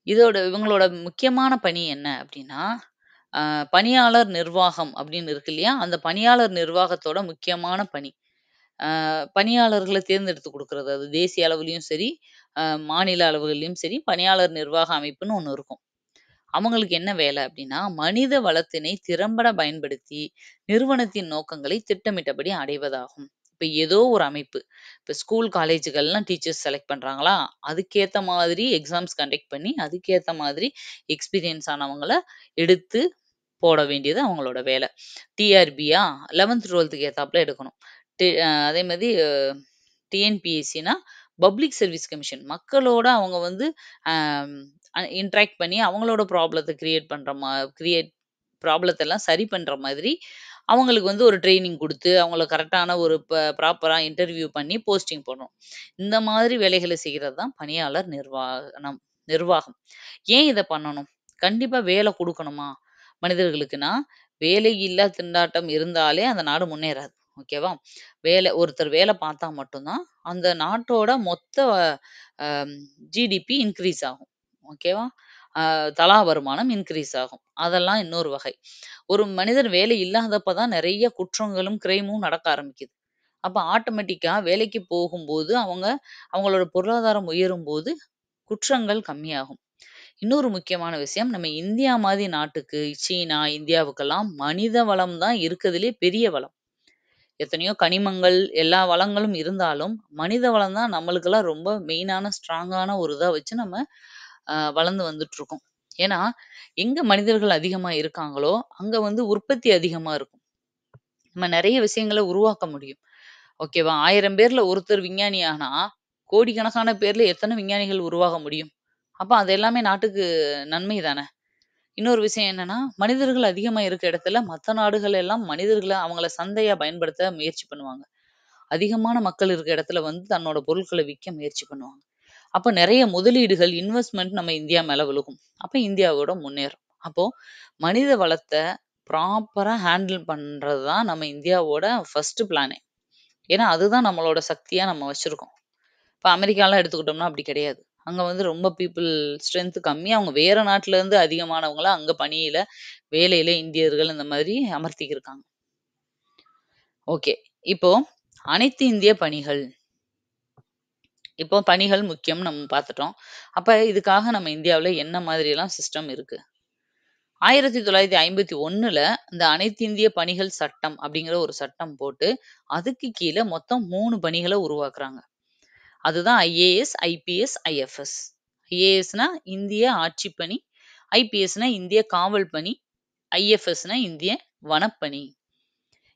இவங்களோட முக்கியமான பணி என்ன அப்டின்னா, பணியாளர் நிர்வாகம் அப்படின்னு இருக்கு இல்லையா? அந்த பணியாளர் நிர்வாகத்தோட முக்கியமான பணி. பணியாளர்கள தேர்ந்தெடுத்து குடுக்குறது. அது தேசிய அளவிலயும் சரி, மாநில அளவுகள்லயும் சரி, பணியாளர் நிர்வாக அமைப்புன்னு ஒண்ணு இருக்கும். அவங்களுக்கு என்ன வேலை அப்டின்னா, மனித வளத்தினை திறம்பட பயன்படுத்தி, நிறுவனத்தின் நோக்கங்களை திட்டமிட்டபடி அடைவதாகும். இப்ப ஏதோ ஒரு அமைப்பு. இப்ப ஸ்கூல், காலேஜுகள்லாம் டீச்சர்ஸ் செலக்ட் பண்றாங்களா? அதுக்கேத்த மாதிரி எக்ஸாம்ஸ் கண்டக்ட் பண்ணி, அதுக்கேத்த மாதிரி எக்ஸ்பீரியன்ஸ் ஆனவங்கள எடுத்து போட வேண்டியது அவங்களோட வேலை. டிஆர்பியா 11த், 12த்துக்கு ஏத்தாப்புல எடுக்கணும். அதே மாரி டிஎன்பிஎஸ்சினா பப்ளிக் சர்வீஸ் கமிஷன். மக்களோட அவங்க வந்து அம் இன்டராக்ட் பண்ணி அவங்களோட ப்ராப்ளத்த கிரியேட் ப்ராப்ளத்த எல்லாம் சரி பண்ற மாதிரி அவங்களுக்கு வந்து ஒரு ட்ரெய்னிங் குடுத்து, அவங்கள கரெக்ட்டான ஒரு ப்ராப்பரா இன்டர்வியூ பண்ணி போஸ்டிங் போடணும். இந்த மாதிரி வேலைகள செய்றது தான் பணியாளர் நிர்வாகம். ஏன் இத பண்ணணும்? கண்டிப்பா வேலை குடுக்கணுமா? மனிதர்களுக்குன்னா, வேலையில்லா திண்டாட்டம் இருந்தாலே அந்த நாடு முன்னேறாது. ஓகேவா? ஒருத்தர் வேலை பார்த்தா மட்டும் தான், அந்த நாட்டோட மொத்த அ ஜிடிபி இன்கிரீஸ் ஆகும். ஓகேவா? தலா வருமானம் இன்கிரீஸ் ஆகும். அதெல்லாம் இன்னொரு வகை. ஒரு மனிதர் வேலை இல்லாதப்ப தான் நெறைய குற்றங்களும், கிரைமும் நடக்க ஆரம்பிக்குது. அப்ப ஆட்டோமேட்டிக்கா வேலைக்கு போகும்போது அவங்களோட பொருளாதாரம் உயரும்போது குற்றங்கள் கம்மியாகும். இன்னொரு முக்கியமான விஷயம், நம்ம இந்தியா மாரி நாட்டுக்கு, சீனா, இந்தியாவுக்கெல்லாம் மனித வளம் தான் இருக்கறதுலயே பெரிய வளம். எத்தனையோ கனிமங்கள், எல்லா வளங்களும் இருந்தாலும், மனித வளம் தான் நம்மளுக்கெல்லாம் ரொம்ப மெயினான, ஸ்ட்ராங்கான ஒரு இதா வச்சு நம்ம வளர்ந்து வந்துட்டுருக்கோம். ஏன்னா, எங்க மனிதர்கள் அதிகமா இருக்காங்களோ, அங்க வந்து உற்பத்தி அதிகமா இருக்கும். நம்ம நெறைய விஷயங்கள உருவாக்க முடியும். ஓகேவா? 1000 பேர்ல ஒருத்தர் விஞ்ஞானி ஆனா, கோடிக்கணக்கான பேர்ல எத்தன விஞ்ஞானிகள் உருவாக முடியும்? அப்ப அது எல்லாமே நாட்டுக்கு நன்மை தானே! இன்னொரு விஷயம் என்னன்னா, மனிதர்கள் அதிகமா இருக்க இடத்துல மத்த நாடுகள் எல்லாம் மனிதர்கள அவங்கள சந்தையா பயன்படுத்த முயற்சி பண்ணுவாங்க. அதிகமான மக்கள் இருக்க இடத்துல வந்து தன்னோட பொருட்கள விக்க முயற்சி பண்ணுவாங்க. அப்ப நெறைய முதலீடுகள், இன்வெஸ்ட்மென்ட் நம்ம இந்தியா மேல விழுகும். அப்ப இந்தியாவோட முன்னேறும். அப்போ மனித வளத்த ப்ராப்பரா ஹேண்டில் பண்றது தான் நம்ம இந்தியாவோட ஃபர்ஸ்ட் பிளானே. ஏன்னா, அதுதான் நம்மளோட சக்தியா நம்ம வச்சிருக்கோம். இப்ப அமெரிக்காலாம் எடுத்துக்கிட்டோம்னா அப்படி கிடையாது. அங்க வந்து ரொம்ப பீப்பிள் ஸ்ட்ரென்த் கம்மி. அவங்க வேற நாட்டுல இருந்து அதிகமானவங்கள அங்க பணியில, வேலையில இந்தியர்கள் இந்த மாதிரி அமர்த்திக்கிருக்காங்க. ஓகே. இப்போ அனைத்து இந்திய பணிகள். இப்போ பணிகள் முக்கியம்னு நம்ம பார்த்துட்டோம். அப்ப இதுக்காக நம்ம இந்தியாவுல என்ன மாதிரியெல்லாம் சிஸ்டம் இருக்கு? 1951ல இந்த அனைத்து இந்திய பணிகள் சட்டம் அப்படிங்கிற ஒரு சட்டம் போட்டு, அதுக்கு கீழ மொத்தம் 3 பணிகள உருவாக்குறாங்க. அதுதான் ஐஏஎஸ், ஐபிஎஸ், ஐஎஃப்எஸ். ஐஏஎஸ்னா இந்திய ஆட்சிப்பணி, ஐபிஎஸ்னா இந்திய காவல் பணி, ஐஎஃப்எஸ்னா இந்திய வனப்பணி.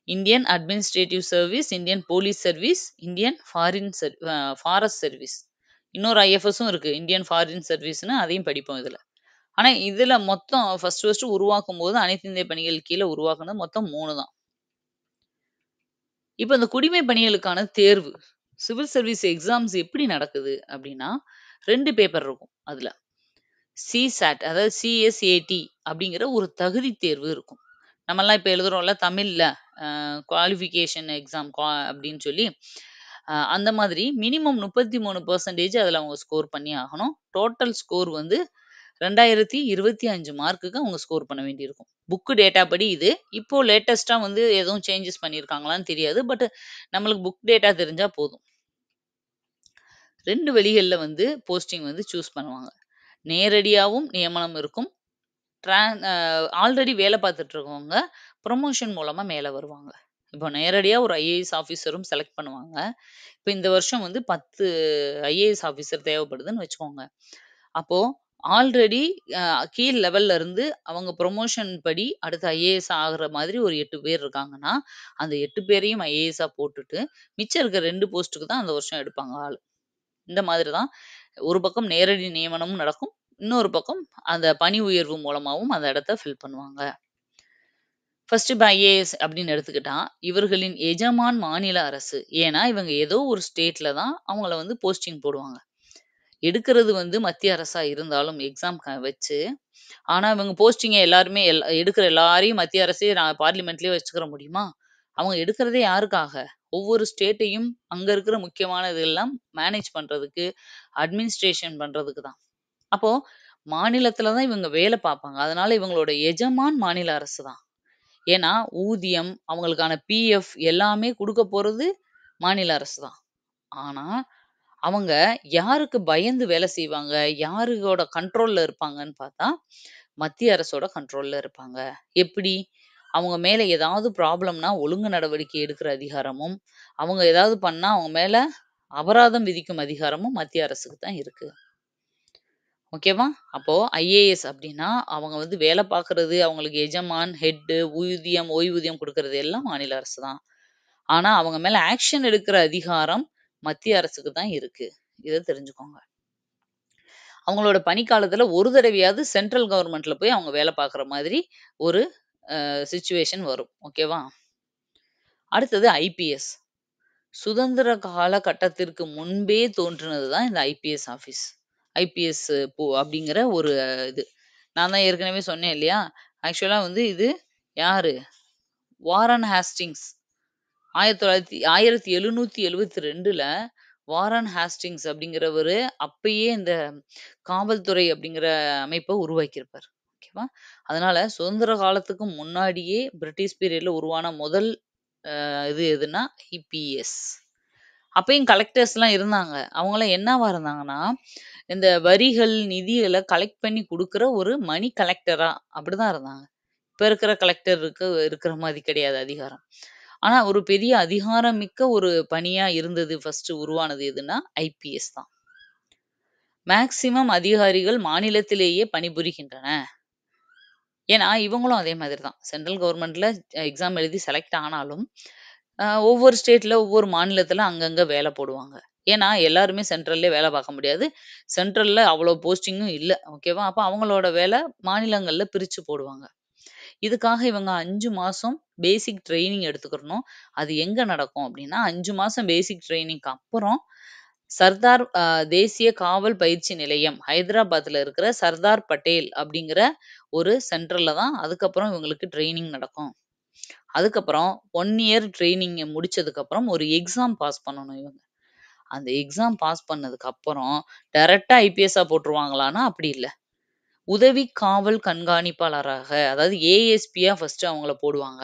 Indian Administrative Service, Indian Police Service, Indian Forest Service. இன்னொரு ஐஎஃப்எஸும் இருக்கு. இந்தியன் ஃபாரின் சர்வீஸ்ன்னு அதையும் படிப்போம் இதுல. ஆனா இதுல மொத்தம் ஃபர்ஸ்ட் உருவாக்கும்போது அனைத்து இந்திய பணிகள் கீழ உருவாக்குனது மொத்தம் 3 தான். இப்ப இந்த குடிமை பணிகளுக்கான தேர்வு, சிவில் சர்வீஸ் எக்ஸாம்ஸ் எப்படி நடக்குது அப்படின்னா, 2 பேப்பர் இருக்கும் அதுல. சிசாட் அதாவது சிஎஸ்ஏடி அப்படிங்கிற ஒரு தகுதி தேர்வு இருக்கும். நம்மலாம் இப்ப எழுதுறோம்ல தமிழ்ல குவாலிஃபிகேஷன் எக்ஸாம் அப்படின்னு சொல்லி, அந்த மாதிரி மினிமம் 33% அதுல அவங்க ஸ்கோர் பண்ணி ஆகணும். டோட்டல் ஸ்கோர் வந்து 2025 மார்க்குக்கு அவங்க ஸ்கோர் பண்ண வேண்டியிருக்கும். புக் டேட்டா படி இது. இப்போ லேட்டஸ்ட்டா வந்து எதுவும் சேஞ்சஸ் பண்ணியிருக்காங்களான்னு தெரியாது. பட் நம்மளுக்கு புக் டேட்டா தெரிஞ்சா போதும். 2 வழிகள்ல வந்து போஸ்டிங் வந்து சூஸ் பண்ணுவாங்க. நேரடியாவும் நியமனம் இருக்கும். ஆல்ரெடி வேலை பார்த்துட்டு இருக்கவங்க ப்ரமோஷன் மூலமா மேல வருவாங்க. இப்போ நேரடியா ஒரு ஐஏஎஸ் ஆஃபீஸரும் செலக்ட் பண்ணுவாங்க. இப்ப இந்த வருஷம் வந்து 10 ஐஏஎஸ் ஆஃபீசர் தேவைப்படுதுன்னு வச்சுக்கோங்க. அப்போ ஆல்ரெடி அ கீழ் லெவல்ல இருந்து அவங்க ப்ரமோஷன் படி அடுத்து ஐஏஎஸ் ஆகுற மாதிரி ஒரு 8 பேர் இருக்காங்கன்னா, அந்த 8 பேரையும் ஐஏஎஸ்ஸா போட்டுட்டு, மிச்சம் இருக்க 2 போஸ்ட்டுக்கு தான் அந்த வருஷம் எடுப்பாங்க ஆளு. இந்த மாதிரி தான் ஒரு பக்கம் நேரடி நியமனமும் நடக்கும். இன்னொரு பக்கம் அந்த பணி உயர்வு மூலமாவும் அந்த இடத்த ஃபில் பண்ணுவாங்க. ஃபர்ஸ்ட் இப்ப ஐஏஎஸ் அப்படின்னு எடுத்துக்கிட்டா, இவர்களின் எஜமான் மாநில அரசு. ஏன்னா, இவங்க ஏதோ ஒரு ஸ்டேட்ல தான் அவங்கள வந்து போஸ்டிங் போடுவாங்க. எடுக்கிறது வந்து மத்திய அரசா இருந்தாலும் எக்ஸாம் வச்சு, ஆனா இவங்க போஸ்டிங்க எல்லாருமே எடுக்கிற எல்லாரையும் மத்திய அரசே நான் பார்லிமெண்ட்லயே வச்சுக்கிற முடியுமா? அவங்க எடுக்கிறதே யாருக்காக? ஒவ்வொரு ஸ்டேட்டையும் அங்க இருக்கிற முக்கியமானது எல்லாம் மேனேஜ் பண்றதுக்கு, அட்மினிஸ்ட்ரேஷன் பண்றதுக்கு தான். அப்போ மாநிலத்தில தான் இவங்க வேலை பார்ப்பாங்க. அதனால இவங்களோட எஜமான் மாநில அரசு தான். ஏன்னா, ஊதியம், அவங்களுக்கான பிஎஃப் எல்லாமே குடுக்க போறது மாநில அரசு தான். ஆனா, அவங்க யாருக்கு பயந்து வேலை செய்வாங்க? யாரோட கண்ட்ரோல்ல இருப்பாங்கன்னு பார்த்தா, மத்திய அரசோட கண்ட்ரோல்ல இருப்பாங்க. எப்படி? அவங்க மேல ஏதாவது ப்ராப்ளம்னா ஒழுங்கு நடவடிக்கை எடுக்கிற அதிகாரமும், அவங்க ஏதாவது பண்ணா அவங்க மேல அபராதம் விதிக்கும் அதிகாரமும் மத்திய அரசுக்கு தான் இருக்கு. ஓகேவா? அப்போ ஐஏஎஸ் அப்டின்னா, அவங்க வந்து வேலை பார்க்குறது, அவங்களுக்கு எஜமான், ஹெட்டு, ஊதியம், ஓய்வூதியம் குடுக்குறது எல்லாம் மாநில அரசு தான். ஆனா, அவங்க மேல ஆக்ஷன் எடுக்கிற அதிகாரம் மத்திய அரசுக்கு தான் இருக்கு. இத தெரிஞ்சுக்கோங்க. அவங்களோட பணிக்காலத்துல ஒரு தடவையாவது சென்ட்ரல் கவர்ன்மெண்ட்ல போய் அவங்க வேலை பார்க்குற மாதிரி ஒரு சிச்சுவேஷன் வரும். ஓகேவா? அடுத்தது ஐபிஎஸ். சுதந்திர காலகட்டத்திற்கு முன்பே தோன்றினது தான் இந்த ஐபிஎஸ் ஆஃபீஸ். ஐபிஎஸ் அப்படிங்கிற ஒரு இது. நான் தான் ஏற்கனவே சொன்னேன் இல்லையா? ஆக்சுவலா வந்து இது யாரு? வாரன் ஹேஸ்டிங்ஸ் 1772ல வாரன் ஹேஸ்டிங்ஸ் அப்படிங்கிறவரு அப்பயே இந்த காவல்துறை அப்படிங்கிற அமைப்ப உருவாக்கியிருப்பாரு. ஓகேவா? அதனால சுதந்திர காலத்துக்கு முன்னாடியே பிரிட்டிஷ் பீரியட்ல உருவான முதல் இது எதுன்னா ஐபிஎஸ். அப்பயும் கலெக்டர்ஸ்லாம் இருந்தாங்க. அவங்கலாம் என்னவா இருந்தாங்கன்னா, இந்த வரிகள், நிதிகள கலெக்ட் பண்ணி குடுக்குற ஒரு மணி கலெக்டரா அப்படிதான் இருந்தாங்க. இப்ப இருக்கிற கலெக்டருக்கு இருக்கிற மாரி கிடையாது அதிகாரம். ஆனா ஒரு பெரிய அதிகாரம் மிக்க ஒரு பணியா இருந்தது ஃபர்ஸ்ட்டு உருவானது எதுன்னா, ஐபிஎஸ் தான். மேக்ஸிமம் அதிகாரிகள் மாநிலத்திலேயே பணிபுரிகின்றன. ஏன்னா, இவங்களும் அதே மாதிரி தான். சென்ட்ரல் கவர்மெண்ட்ல எக்ஸாம் எழுதி செலக்ட் ஆனாலும், ஒவ்வொரு ஸ்டேட்ல, ஒவ்வொரு மாநிலத்தில அங்கங்க வேல போடுவாங்க. ஏன்னா, எல்லாருமே சென்ட்ரல்லே வேல பார்க்க முடியாது. சென்ட்ரல்ல அவ்வளோ போஸ்டிங்கும் இல்ல. ஓகேவா? அப்ப அவங்களோட வேல மாநிலங்கள்ல பிரிச்சு போடுவாங்க. இதுக்காக இவங்க 5 மாசம் பேசிக் ட்ரெய்னிங் எடுத்துக்கிறணும். அது எங்க நடக்கும் அப்டின்னா, 5 மாசம் பேசிக் ட்ரெய்னிங்க்கு அப்புறம் சர்தார் தேசிய காவல் பயிற்சி நிலையம், ஹைதராபாத்ல இருக்கிற சர்தார் பட்டேல் அப்படிங்கிற ஒரு சென்டர்ல தான் அதுக்கப்புறம் இவங்களுக்கு ட்ரெய்னிங் நடக்கும். அதுக்கப்புறம் 1 இயர் ட்ரெய்னிங்க முடிச்சதுக்கப்புறம் ஒரு எக்ஸாம் பாஸ் பண்ணணும் இவங்க. அந்த எக்ஸாம் பாஸ் பண்ணதுக்கு அப்புறம் டைரக்ட்டா ஐபிஎஸ்ஸா போட்டுருவாங்களான்னா, அப்படி இல்ல. உதவி காவல் கண்காணிப்பாளராக, அதாவது ஏஎஸ்பியா ஃபர்ஸ்ட்டு அவங்கள போடுவாங்க.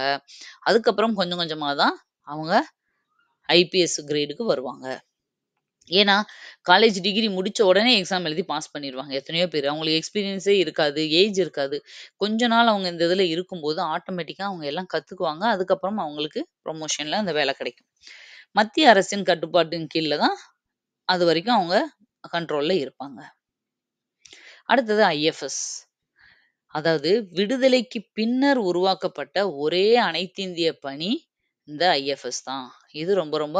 அதுக்கப்புறம் கொஞ்சம் கொஞ்சமா தான் அவங்க ஐபிஎஸ் கிரேடுக்கு வருவாங்க. ஏன்னா, காலேஜ் டிகிரி முடிச்ச உடனே எக்ஸாம் எழுதி பாஸ் பண்ணிருவாங்க. எத்தனையோ பேரு. அவங்களுக்கு எக்ஸ்பீரியன்ஸே இருக்காது. ஏஜ் இருக்காது. கொஞ்ச நாள் அவங்க இந்த இதுல இருக்கும்போது ஆட்டோமேட்டிக்கா அவங்க எல்லாம் கத்துக்குவாங்க. அதுக்கப்புறம் அவங்களுக்கு ப்ரமோஷன்ல அந்த வேலை கிடைக்கும். மத்திய அரசின் கட்டுப்பாட்டின் கீழ தான் அதுவரைக்கும் அவங்க கண்ட்ரோல்ல இருப்பாங்க. அடுத்தது ஐஎஃப்எஸ். அதாவது விடுதலைக்கு பின்னர் உருவாக்கப்பட்ட ஒரே அனைத்திந்திய பணி இந்த ஐஎஃப்எஸ் தான். இது ரொம்ப ரொம்ப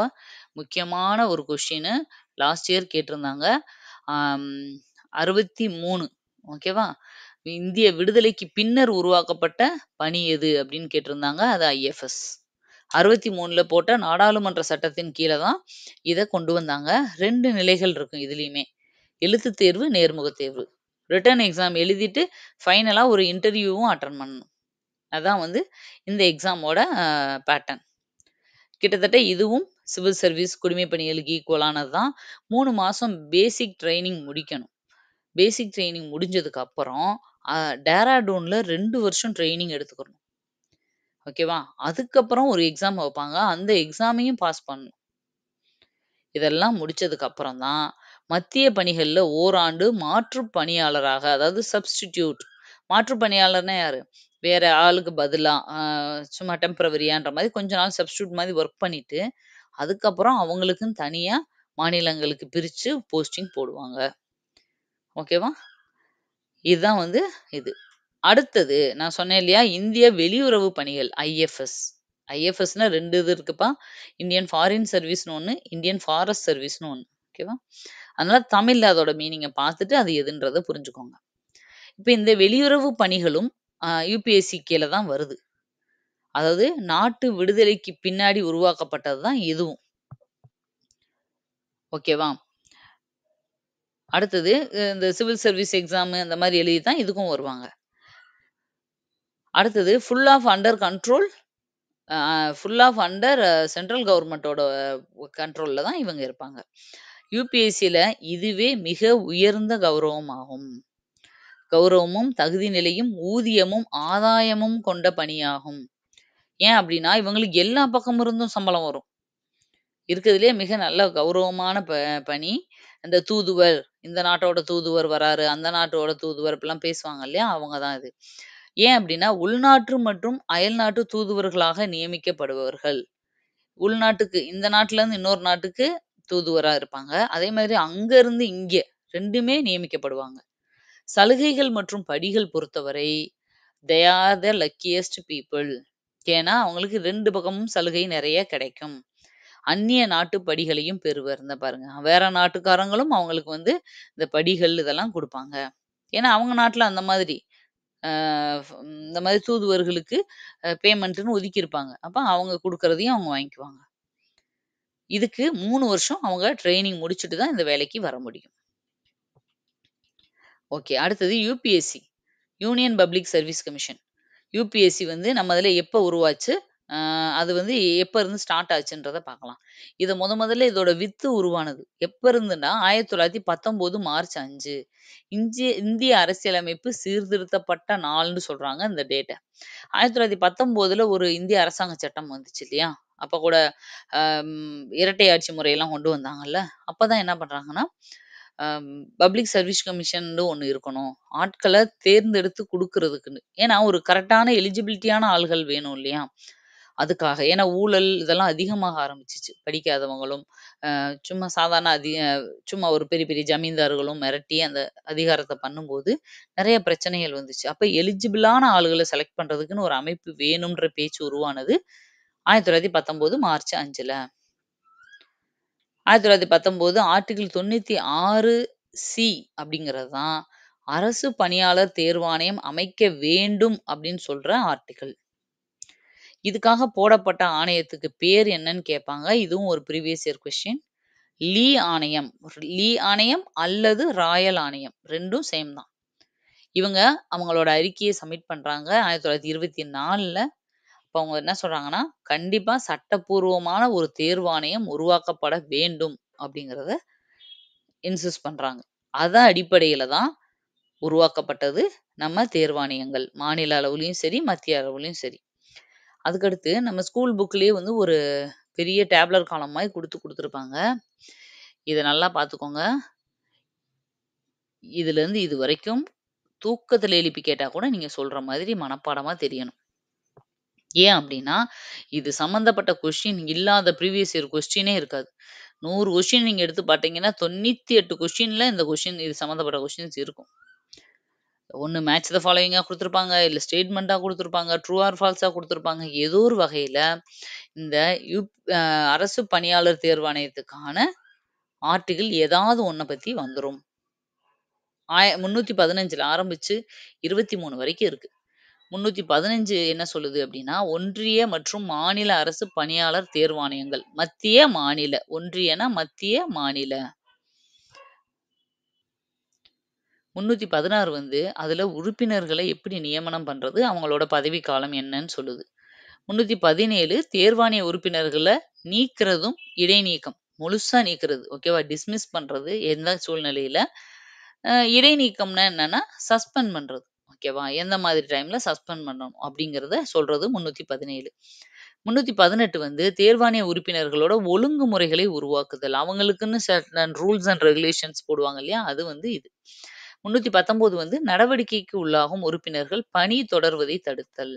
முக்கியமான ஒரு கொஸ்டினு. லாஸ்ட் இயர் கேட்டிருந்தாங்க. ஆம் 63 ஓகேவா? இந்திய விடுதலைக்கு பின்னர் உருவாக்கப்பட்ட பணி எது அப்படின்னு கேட்டிருந்தாங்க. அது ஐஎஃப்எஸ். 63ல போட்ட நாடாளுமன்ற சட்டத்தின் கீழ தான் இத கொண்டு வந்தாங்க. 2 நிலைகள் இருக்கும் இதுலயுமே. எழுத்துத் தேர்வு, நேர்முகத் தேர்வு. ரிட்டன் எக்ஸாம் எழுதிட்டு ஃபைனலா ஒரு இன்டர்வியூவும் அட்டெண்ட் பண்ணணும். அதான் வந்து இந்த எக்ஸாமோட பேட்டர்ன். கிட்டத்தட்ட இதுவும் சிவில் சர்வீஸ், குடிமைப் பணிகளுக்கு ஈக்குவலானது தான். 3 மாசம் பேசிக் ட்ரெய்னிங் முடிக்கணும். பேசிக் ட்ரெய்னிங் முடிஞ்சதுக்கு அப்புறம், அ டேராடூன்ல 2 வருஷம் ட்ரெய்னிங் எடுத்துக்கணும். ஓகேவா? அதுக்கப்புறம் ஒரு எக்ஸாம் வைப்பாங்க. அந்த எக்ஸாமையும் பாஸ் பண்ணணும். இதெல்லாம் முடிச்சதுக்கு அப்புறம் தான், மத்திய பணிகள்ல ஓராண்டு மாற்றுப் பணியாளராக, அதாவது சப்ஸ்டிடியூட். மாற்றுப் பணியாளர்னா யாரு? வேற ஆளுக்கு பதிலா, சும்மா டெம்பரவரியான்ற மாரி கொஞ்ச நாள் சப்ஸ்டிடியூட் மாரி ஒர்க் பண்ணிட்டு, அதுக்கப்புறம் அவங்களுக்குன்னு தனியா மாநிலங்களுக்கு பிரிச்சு போஸ்டிங் போடுவாங்க. ஓகேவா? இதுதான் வந்து இது. அடுத்தது நான் சொன்னேன் இல்லையா? இந்திய வெளியுறவு பணிகள் ஐஎஃப்எஸ். ஐஎஃப்எஸ்னா 2 இது இருக்குப்பா. இந்தியன் ஃபாரின் சர்வீஸ்ன்னு ஒண்ணு, இந்தியன் ஃபாரஸ்ட் சர்வீஸ்ன்னு ஒண்ணு. ஓகேவா? அதனால தமிழ்ல அதோட மீனிங்க பார்த்துட்டு அது எதுன்றத புரிஞ்சுக்கோங்க. இப்ப இந்த வெளியுறவு பணிகளும் யுபிஎஸ்சி கீழ தான் வருது. அதாவது நாட்டு விடுதலைக்கு பின்னாடி உருவாக்கப்பட்டது தான் இதுவும். ஓகேவா? அடுத்தது இந்த சிவில் சர்வீஸ் எக்ஸாம் அந்த மாரி எழுதி தான் இதுக்கும் வருவாங்க. அடுத்தது full of under control full of under central கவர்மெண்ட்டோட கண்ட்ரோல்ல தான் இவங்க இருப்பாங்க. யுபிஎஸ்சில இதுவே மிக உயர்ந்த கௌரவமாகும். கௌரவமும், தகுதி நிலையும், ஊதியமும், ஆதாயமும் கொண்ட பணியாகும். ஏன் அப்டின்னா, இவங்களுக்கு எல்லா பக்கம் இருந்தும் சம்பளம் வரும். இருக்கிறதுலயே மிக நல்ல கௌரவமான பணி. இந்த தூதுவர், இந்த நாட்டோட தூதுவர் வராரு, அந்த நாட்டோட தூதுவர் இப்படிலாம் பேசுவாங்க இல்லையா? அவங்க தான் இது. ஏன் அப்டின்னா, உள்நாட்டு மற்றும் அயல்நாட்டு தூதுவர்களாக நியமிக்கப்படுபவர்கள். உள்நாட்டுக்கு இந்த நாட்டுல இருந்து இன்னொரு நாட்டுக்கு தூதுவரா இருப்பாங்க. அதே மாதிரி அங்க இருந்து இங்க 2மே நியமிக்கப்படுவாங்க. சலுகைகள் மற்றும் படிகள் பொறுத்தவரை, they are the luckiest people. ஏன்னா, அவங்களுக்கு 2 பக்கமும் சலுகை நெறைய கிடைக்கும். அந்நிய நாட்டு படிகளையும் பெறுவர். இந்த பாருங்க. வேற நாட்டுக்காரங்களும் அவங்களுக்கு வந்து இந்த படிகள் இதெல்லாம் குடுப்பாங்க. ஏன்னா, அவங்க நாட்டுல அந்த மாதிரி அ இந்த மாதிரி தூதுவர்களுக்கு பேமெண்ட்ன்னு ஒதுக்கியிருப்பாங்க. அப்ப அவங்க குடுக்குறதையும் அவங்க வாங்கிக்குவாங்க. இதுக்கு 3 வருஷம் அவங்க ட்ரெய்னிங் முடிச்சுட்டு தான் இந்த வேலைக்கு வர முடியும். ஓகே. அடுத்தது UPSC. Union public service commission. UPSC வந்து நம்ம இதுல எப்ப உருவாச்சு? அ அது வந்து எப்ப இருந்து ஸ்டார்ட் ஆச்சுன்றத பார்க்கலாம். இத முதல்ல இதோட வித்து உருவானது. எப்ப இருந்துன்னா 1919 மார்ச் 5. இந்திய அரசியலமைப்பு சீர்திருத்தப்பட்ட நாள்ன்னு சொல்றாங்க இந்த டேட்ட. 1919ல ஒரு இந்திய அரசாங்க சட்டம் வந்துச்சு இல்லையா? அப்ப கூட இரட்டை ஆட்சி முறையெல்லாம் கொண்டு வந்தாங்கல்ல. அப்பதான் என்ன பண்றாங்கன்னா, பப்ளிக் சர்வீஸ் கமிஷன்னு ஒண்ணு இருக்கணும். ஆட்கள தேர்ந்தெடுத்து குடுக்குறதுக்குன்னு. ஏன்னா, ஒரு கரெக்ட்டான எலிஜிபிலிட்டியான ஆள்கள் வேணும் இல்லையா? அதுக்காக. ஏன்னா ஊழல் இதெல்லாம் அதிகமாக ஆரம்பிச்சுச்சு. படிக்காதவங்களும், சும்மா சாதாரண சும்மா ஒரு பெரிய பெரிய ஜமீன்தார்களும் மிரட்டி அந்த அதிகாரத்த பண்ணும்போது, நெறைய பிரச்சனைகள் வந்துச்சு. அப்ப எலிஜிபிளான ஆளுகள செலக்ட் பண்றதுக்குன்னு ஒரு அமைப்பு வேணும்ன்ற பேச்சு உருவானது 1919 மார்ச் 5ல. 1919 ஆர்டிகிள் 96 சி அப்படிங்கிறது தான் அரசு பணியாளர் தேர்வாணையம் அமைக்க வேண்டும் அப்படின்னு சொல்ற ஆர்டிகிள். இதுக்காக போடப்பட்ட ஆணையத்துக்கு பேர் என்னன்னு கேட்பாங்க. இதுவும் ஒரு ப்ரீவியஸ் இயர் கொஸ்டின். லீ ஆணையம். லீ ஆணையம் அல்லது ராயல் ஆணையம். 2ம் சேம் தான். இவங்க அவங்களோட அறிக்கைய சப்மிட் பண்றாங்க 1924ல. அப்ப அவங்க என்ன சொல்றாங்கன்னா, கண்டிப்பா சட்டப்பூர்வமான ஒரு தேர்வாணையம் உருவாக்கப்பட வேண்டும் அப்படிங்கிறத இன்சிஸ்ட் பண்றாங்க. அதன் அடிப்படையில தான் உருவாக்கப்பட்டது நம்ம தேர்வாணையங்கள். மாநில அளவுலயும் சரி, மத்திய அளவுலயும் சரி. அதுக்கடுத்து நம்ம ஸ்கூல் புக்லயே வந்து ஒரு பெரிய டேப்லர் காலம் மாரி குடுத்துருப்பாங்க. இத நல்லா பார்த்துக்கோங்க. இதுலருந்து இதுவரைக்கும் தூக்கத்துல எழுப்பி கேட்டா கூட நீங்க சொல்ற மாதிரி மனப்பாடமா தெரியணும். ஏன் அப்டின்னா, இது சம்மந்தப்பட்ட கொஸ்டின் இல்லாத ப்ரீவியஸ் இயர் கொஸ்டினே இருக்காது. 100 கொஸ்டின் நீங்க எடுத்து பார்த்தீங்கன்னா, 98 கொஸ்டின்ல இந்த கொஸ்டின் இது சம்மந்தப்பட்ட கொஸ்டின்ஸ் இருக்கும். ஒண்ணு மேட்ச் த ஃபாலோயிங்கா குடுத்துருப்பாங்க, இல்ல ஸ்டேட்மெண்ட்டா குடுத்துருப்பாங்க, ட்ரூ ஆர் ஃபால்ஸா குடுத்துருப்பாங்க. ஏதோ ஒரு வகையில இந்த யுப் அ அரசு பணியாளர் தேர்வாணையத்துக்கான ஆர்டிகிள் ஏதாவது ஒண்ண பத்தி வந்துரும். 315ல ஆரம்பிச்சு 23 வரைக்கும் இருக்கு. 315 என்ன சொல்லுது அப்டின்னா, ஒன்றிய மற்றும் மாநில அரசு பணியாளர் தேர்வாணையங்கள். மத்திய, மாநில. ஒன்றியனா மத்திய, மாநில. 316 வந்து அதுல உறுப்பினர்கள எப்படி நியமனம் பண்றது? அவங்களோட பதவிக்காலம் என்னன்னு சொல்லுது. 317 தேர்வாணைய உறுப்பினர்கள நீக்குறதும், இடைநீக்கம். முழுசா நீக்குறது. ஓகேவா? டிஸ்மிஸ் பண்றது எந்த சூழ்நிலையில. இடைநீக்கம்னா என்னன்னா, சஸ்பெண்ட் பண்றது. ஓகேவா? எந்த மாதிரி டைம்ல சஸ்பெண்ட் பண்ணணும் அப்படிங்கிறத சொல்றது 317. 318 வந்து தேர்வாணைய உறுப்பினர்களோட ஒழுங்குமுறைகளை உருவாக்குதல். அவங்களுக்குன்னு சர்டன் ரூல்ஸ் அண்ட் ரெகுலேஷன்ஸ் போடுவாங்க இல்லையா? அது வந்து இது. 319 வந்து நடவடிக்கைக்கு உள்ளாகும் உறுப்பினர்கள் பணி தொடர்வதை தடுத்தல்.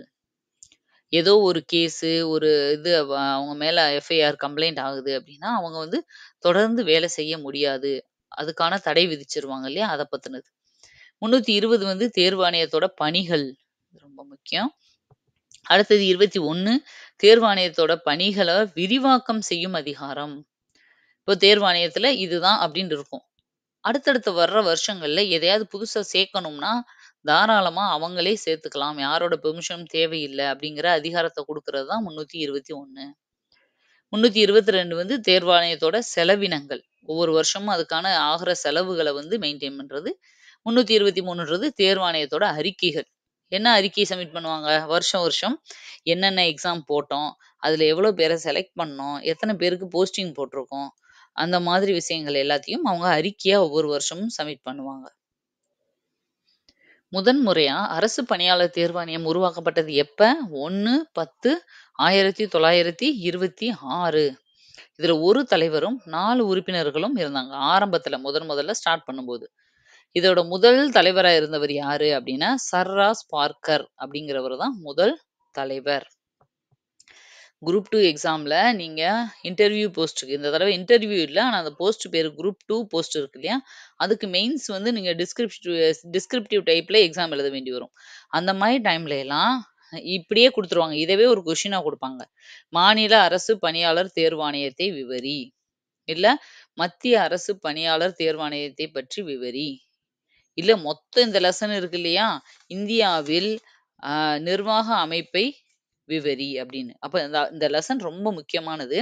ஏதோ ஒரு கேஸு, ஒரு இது அவங்க மேல எஃப்ஐஆர் கம்ப்ளைண்ட் ஆகுது அப்படின்னா, அவங்க வந்து தொடர்ந்து வேலை செய்ய முடியாது. அதுக்கான தடை விதிச்சிருவாங்க இல்லையா? அத பத்தினது. 320 வந்து தேர்வாணையத்தோட பணிகள். ரொம்ப முக்கியம். அடுத்தது 21 தேர்வாணையத்தோட பணிகள விரிவாக்கம் செய்யும் அதிகாரம். இப்போ தேர்வாணையத்துல இதுதான் அப்படின்னு இருக்கும். அடுத்தடுத்து வர்ற வருஷங்கள்ல எதையாவது புதுசா சேர்க்கணும்னா, தாராளமா அவங்களே சேர்த்துக்கலாம். யாரோட பெர்மிஷனும் தேவையில்ல அப்படிங்கிற அதிகாரத்த குடுக்குறது தான் 321. 322 வந்து தேர்வாணையத்தோட செலவினங்கள். ஒவ்வொரு வருஷமும் அதுக்கான ஆகுற செலவுகள வந்து மெயின்டெயின் பண்றது. 323ன்றது தேர்வாணையத்தோட அறிக்கைகள். என்ன அறிக்கை சப்மிட் பண்ணுவாங்க? வருஷம் வருஷம் என்னென்ன எக்ஸாம் போட்டோம்? அதுல எவ்வளோ பேர செலக்ட் பண்ணோம்? எத்தன பேருக்கு போஸ்டிங் போட்டிருக்கோம்? அந்த மாதிரி விஷயங்கள் எல்லாத்தையும் அவங்க அறிக்கையா ஒவ்வொரு வருஷமும் சப்மிட் பண்ணுவாங்க. முதன் முறையா அரசு பணியாளர் தேர்வாணையம் உருவாக்கப்பட்டது எப்ப? 1/10/1926. இதுல ஒரு தலைவரும் 4 உறுப்பினர்களும் இருந்தாங்க. ஆரம்பத்துல முதல்ல ஸ்டார்ட் பண்ணும்போது. இதோட முதல் தலைவரா இருந்தவர் யாரு அப்டின்னா, சர் ராஸ் பார்க்கர் அப்படிங்கிறவர் தான் முதல் தலைவர். குரூப் 2 எக்ஸாம்ல நீங்க இன்டர்வியூ போஸ்ட்டுக்கு இந்த தடவ இன்டர்வியூ இல்ல. ஆனா அந்த போஸ்ட் பேரு குரூப் 2 போஸ்ட் இருக்கு இல்லையா? அதுக்கு மெயின்ஸ் வந்து நீங்க டிஸ்கிரிப்டிவ் டைப்ல எக்ஸாம் எழுத வேண்டி வரும். அந்த மாரி டைம்ல எல்லாம் இப்படியே குடுத்துருவாங்க. இதவே ஒரு கொஸ்டினா குடுப்பாங்க. மாநில அரசு பணியாளர் தேர்வாணையத்தை விவரி. இல்ல மத்திய அரசு பணியாளர் தேர்வாணையத்தை பற்றி விவரி. இல்ல மொத்தம் இந்த லெசன் இருக்கு இல்லையா? இந்தியாவில் அ நிர்வாக அமைப்பை விவரி அப்படின்னு. அப்ப இந்த இந்த லெசன் ரொம்ப முக்கியமானது.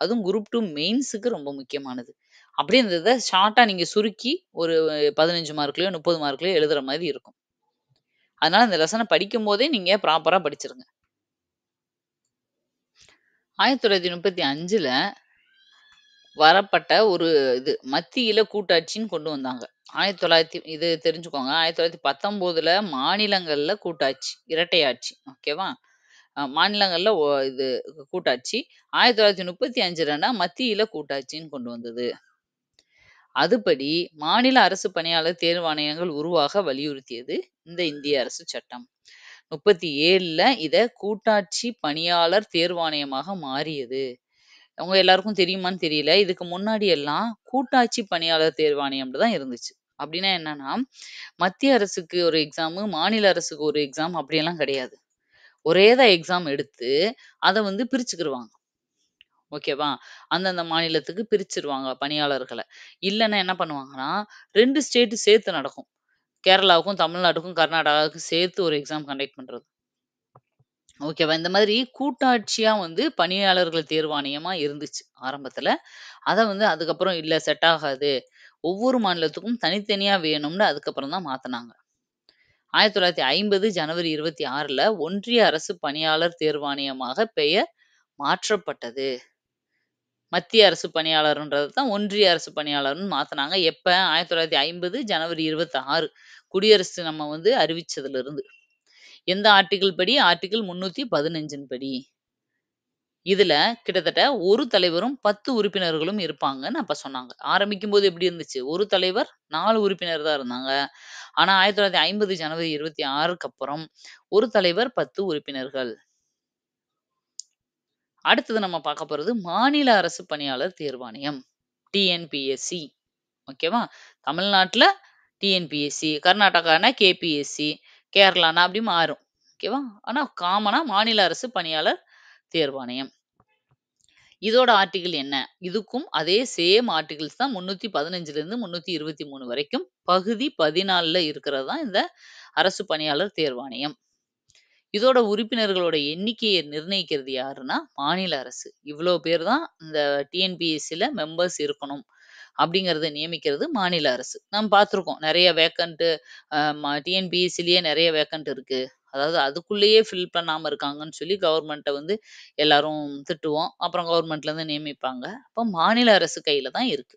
அதுவும் குரூப் 2 மெயின்ஸுக்கு ரொம்ப முக்கியமானது. அப்படியே இந்த இத ஷார்ட்டா நீங்க சுருக்கி ஒரு 15 மார்க்லயோ, 30 மார்க்லயோ எழுதுற மாரி இருக்கும். அதனால இந்த லெசன படிக்கும்போதே நீங்க ப்ராப்பரா படிச்சிருங்க. 1935ல வரப்பட்ட ஒரு இது மத்தியில கூட்டாட்சின்னு கொண்டு வந்தாங்க. 1900 இது தெரிஞ்சுக்கோங்க. 1919ல மாநிலங்கள்ல கூட்டாட்சி, இரட்டை ஆட்சி. ஓகேவா? மாநிலங்கள்ல இது கூட்டாட்சி. 1935 மத்தியில கூட்டாட்சின்னு கொண்டு வந்தது. அதுபடி மாநில அரசு பணியாளர் தேர்வாணையங்கள் உருவாக வலியுறுத்தியது இந்த இந்திய அரசு சட்டம். 37ல இத கூட்டாட்சி பணியாளர் தேர்வாணையமாக மாறியது. உங்க எல்லாருக்கும் தெரியுமான்னு தெரியல. இதுக்கு முன்னாடி எல்லாம் கூட்டாட்சி பணியாளர் தேர்வாணையம்னு தான் இருந்துச்சு. அப்படின்னா என்னன்னா, மத்திய அரசுக்கு ஒரு எக்ஸாமு, மாநில அரசுக்கு ஒரு எக்ஸாம் அப்படியெல்லாம் கிடையாது. ஒரே தான் எக்ஸாம் எடுத்து, அத வந்து பிரிச்சுக்கிருவாங்க. ஓகேவா? அந்தந்த மாநிலத்துக்கு பிரிச்சுருவாங்க பணியாளர்கள. இல்லன்னா என்ன பண்ணுவாங்கன்னா, 2 ஸ்டேட் சேர்த்து நடக்கும். கேரளாவுக்கும், தமிழ்நாட்டுக்கும், கர்நாடகாவுக்கும் சேர்த்து ஒரு எக்ஸாம் கண்டக்ட் பண்றது. ஓகேவா? இந்த மாதிரி கூட்டாட்சியா வந்து பணியாளர்கள் தேர்வாணையமா இருந்துச்சு ஆரம்பத்துல. அத வந்து அதுக்கப்புறம் இல்ல செட் ஆகாது. ஒவ்வொரு மாநிலத்துக்கும் தனித்தனியா வேணும்னு அதுக்கப்புறம் தான் மாத்துனாங்க. 1950 ஜனவரி 26ல ஒன்றிய அரசு பணியாளர் தேர்வாணையமாக பெயர் மாற்றப்பட்டது. மத்திய அரசு பணியாளர்ன்றது தான் ஒன்றிய அரசு பணியாளர்ன்னு மாத்துனாங்க. எப்ப? 1950 ஜனவரி 26 குடியரசு நம்ம வந்து அறிவிச்சதுலருந்து. எந்த ஆர்டிகிள் படி? ஆர்டிகிள் 315ன் படி. இதுல கிட்டத்தட்ட ஒரு தலைவரும் 10 உறுப்பினர்களும் இருப்பாங்கன்னு அப்ப சொன்னாங்க. ஆரம்பிக்கும்போது எப்படி இருந்துச்சு? ஒரு தலைவர், 4 உறுப்பினர் தான் இருந்தாங்க. ஆனா 1950 ஜனவரி 26க்கு அப்புறம் ஒரு தலைவர், 10 உறுப்பினர்கள். அடுத்தது நம்ம பார்க்க போறது மாநில அரசு பணியாளர் தேர்வாணையம். டிஎன்பிஎஸ்சி. ஓகேவா? தமிழ்நாட்டுல டிஎன்பிஎஸ்சி, கர்நாடகானா கேபிஎஸ்சி, கேரளானா அப்படி மாறும். ஓகேவா? ஆனா காமனா மாநில அரசு பணியாளர் தேர்வாணையம். இதோட ஆர்டிகிள் என்ன? இதுக்கும் அதே சேம் ஆர்டிகிள்ஸ் தான் 315லிருந்து 323 வரைக்கும் பகுதி 14ல இருக்கிறது தான் இந்த அரசு பணியாளர் தேர்வாணையம். இதோட உறுப்பினர்களோட எண்ணிக்கையை நிர்ணயிக்கிறது யாருன்னா மாநில அரசு. இவ்வளோ பேர் தான் இந்த டிஎன்பிஎஸ்சில மெம்பர்ஸ் இருக்கணும் அப்படிங்கிறத நியமிக்கிறது மாநில அரசு. நம்ம பார்த்துருக்கோம் நிறைய வேக்கண்ட் டிஎன்பிஎஸ்சிலேயே நிறைய வேக்கண்ட் இருக்கு. அதாவது அதுக்குள்ளேயே ஃபில் பண்ணாம இருக்காங்கன்னு சொல்லி கவர்மெண்ட்டை வந்து எல்லாரும் திட்டுவோம். அப்புறம் கவர்மெண்ட்ல இருந்து நியமிப்பாங்க. அப்போ மாநில அரசு கையில தான் இருக்கு.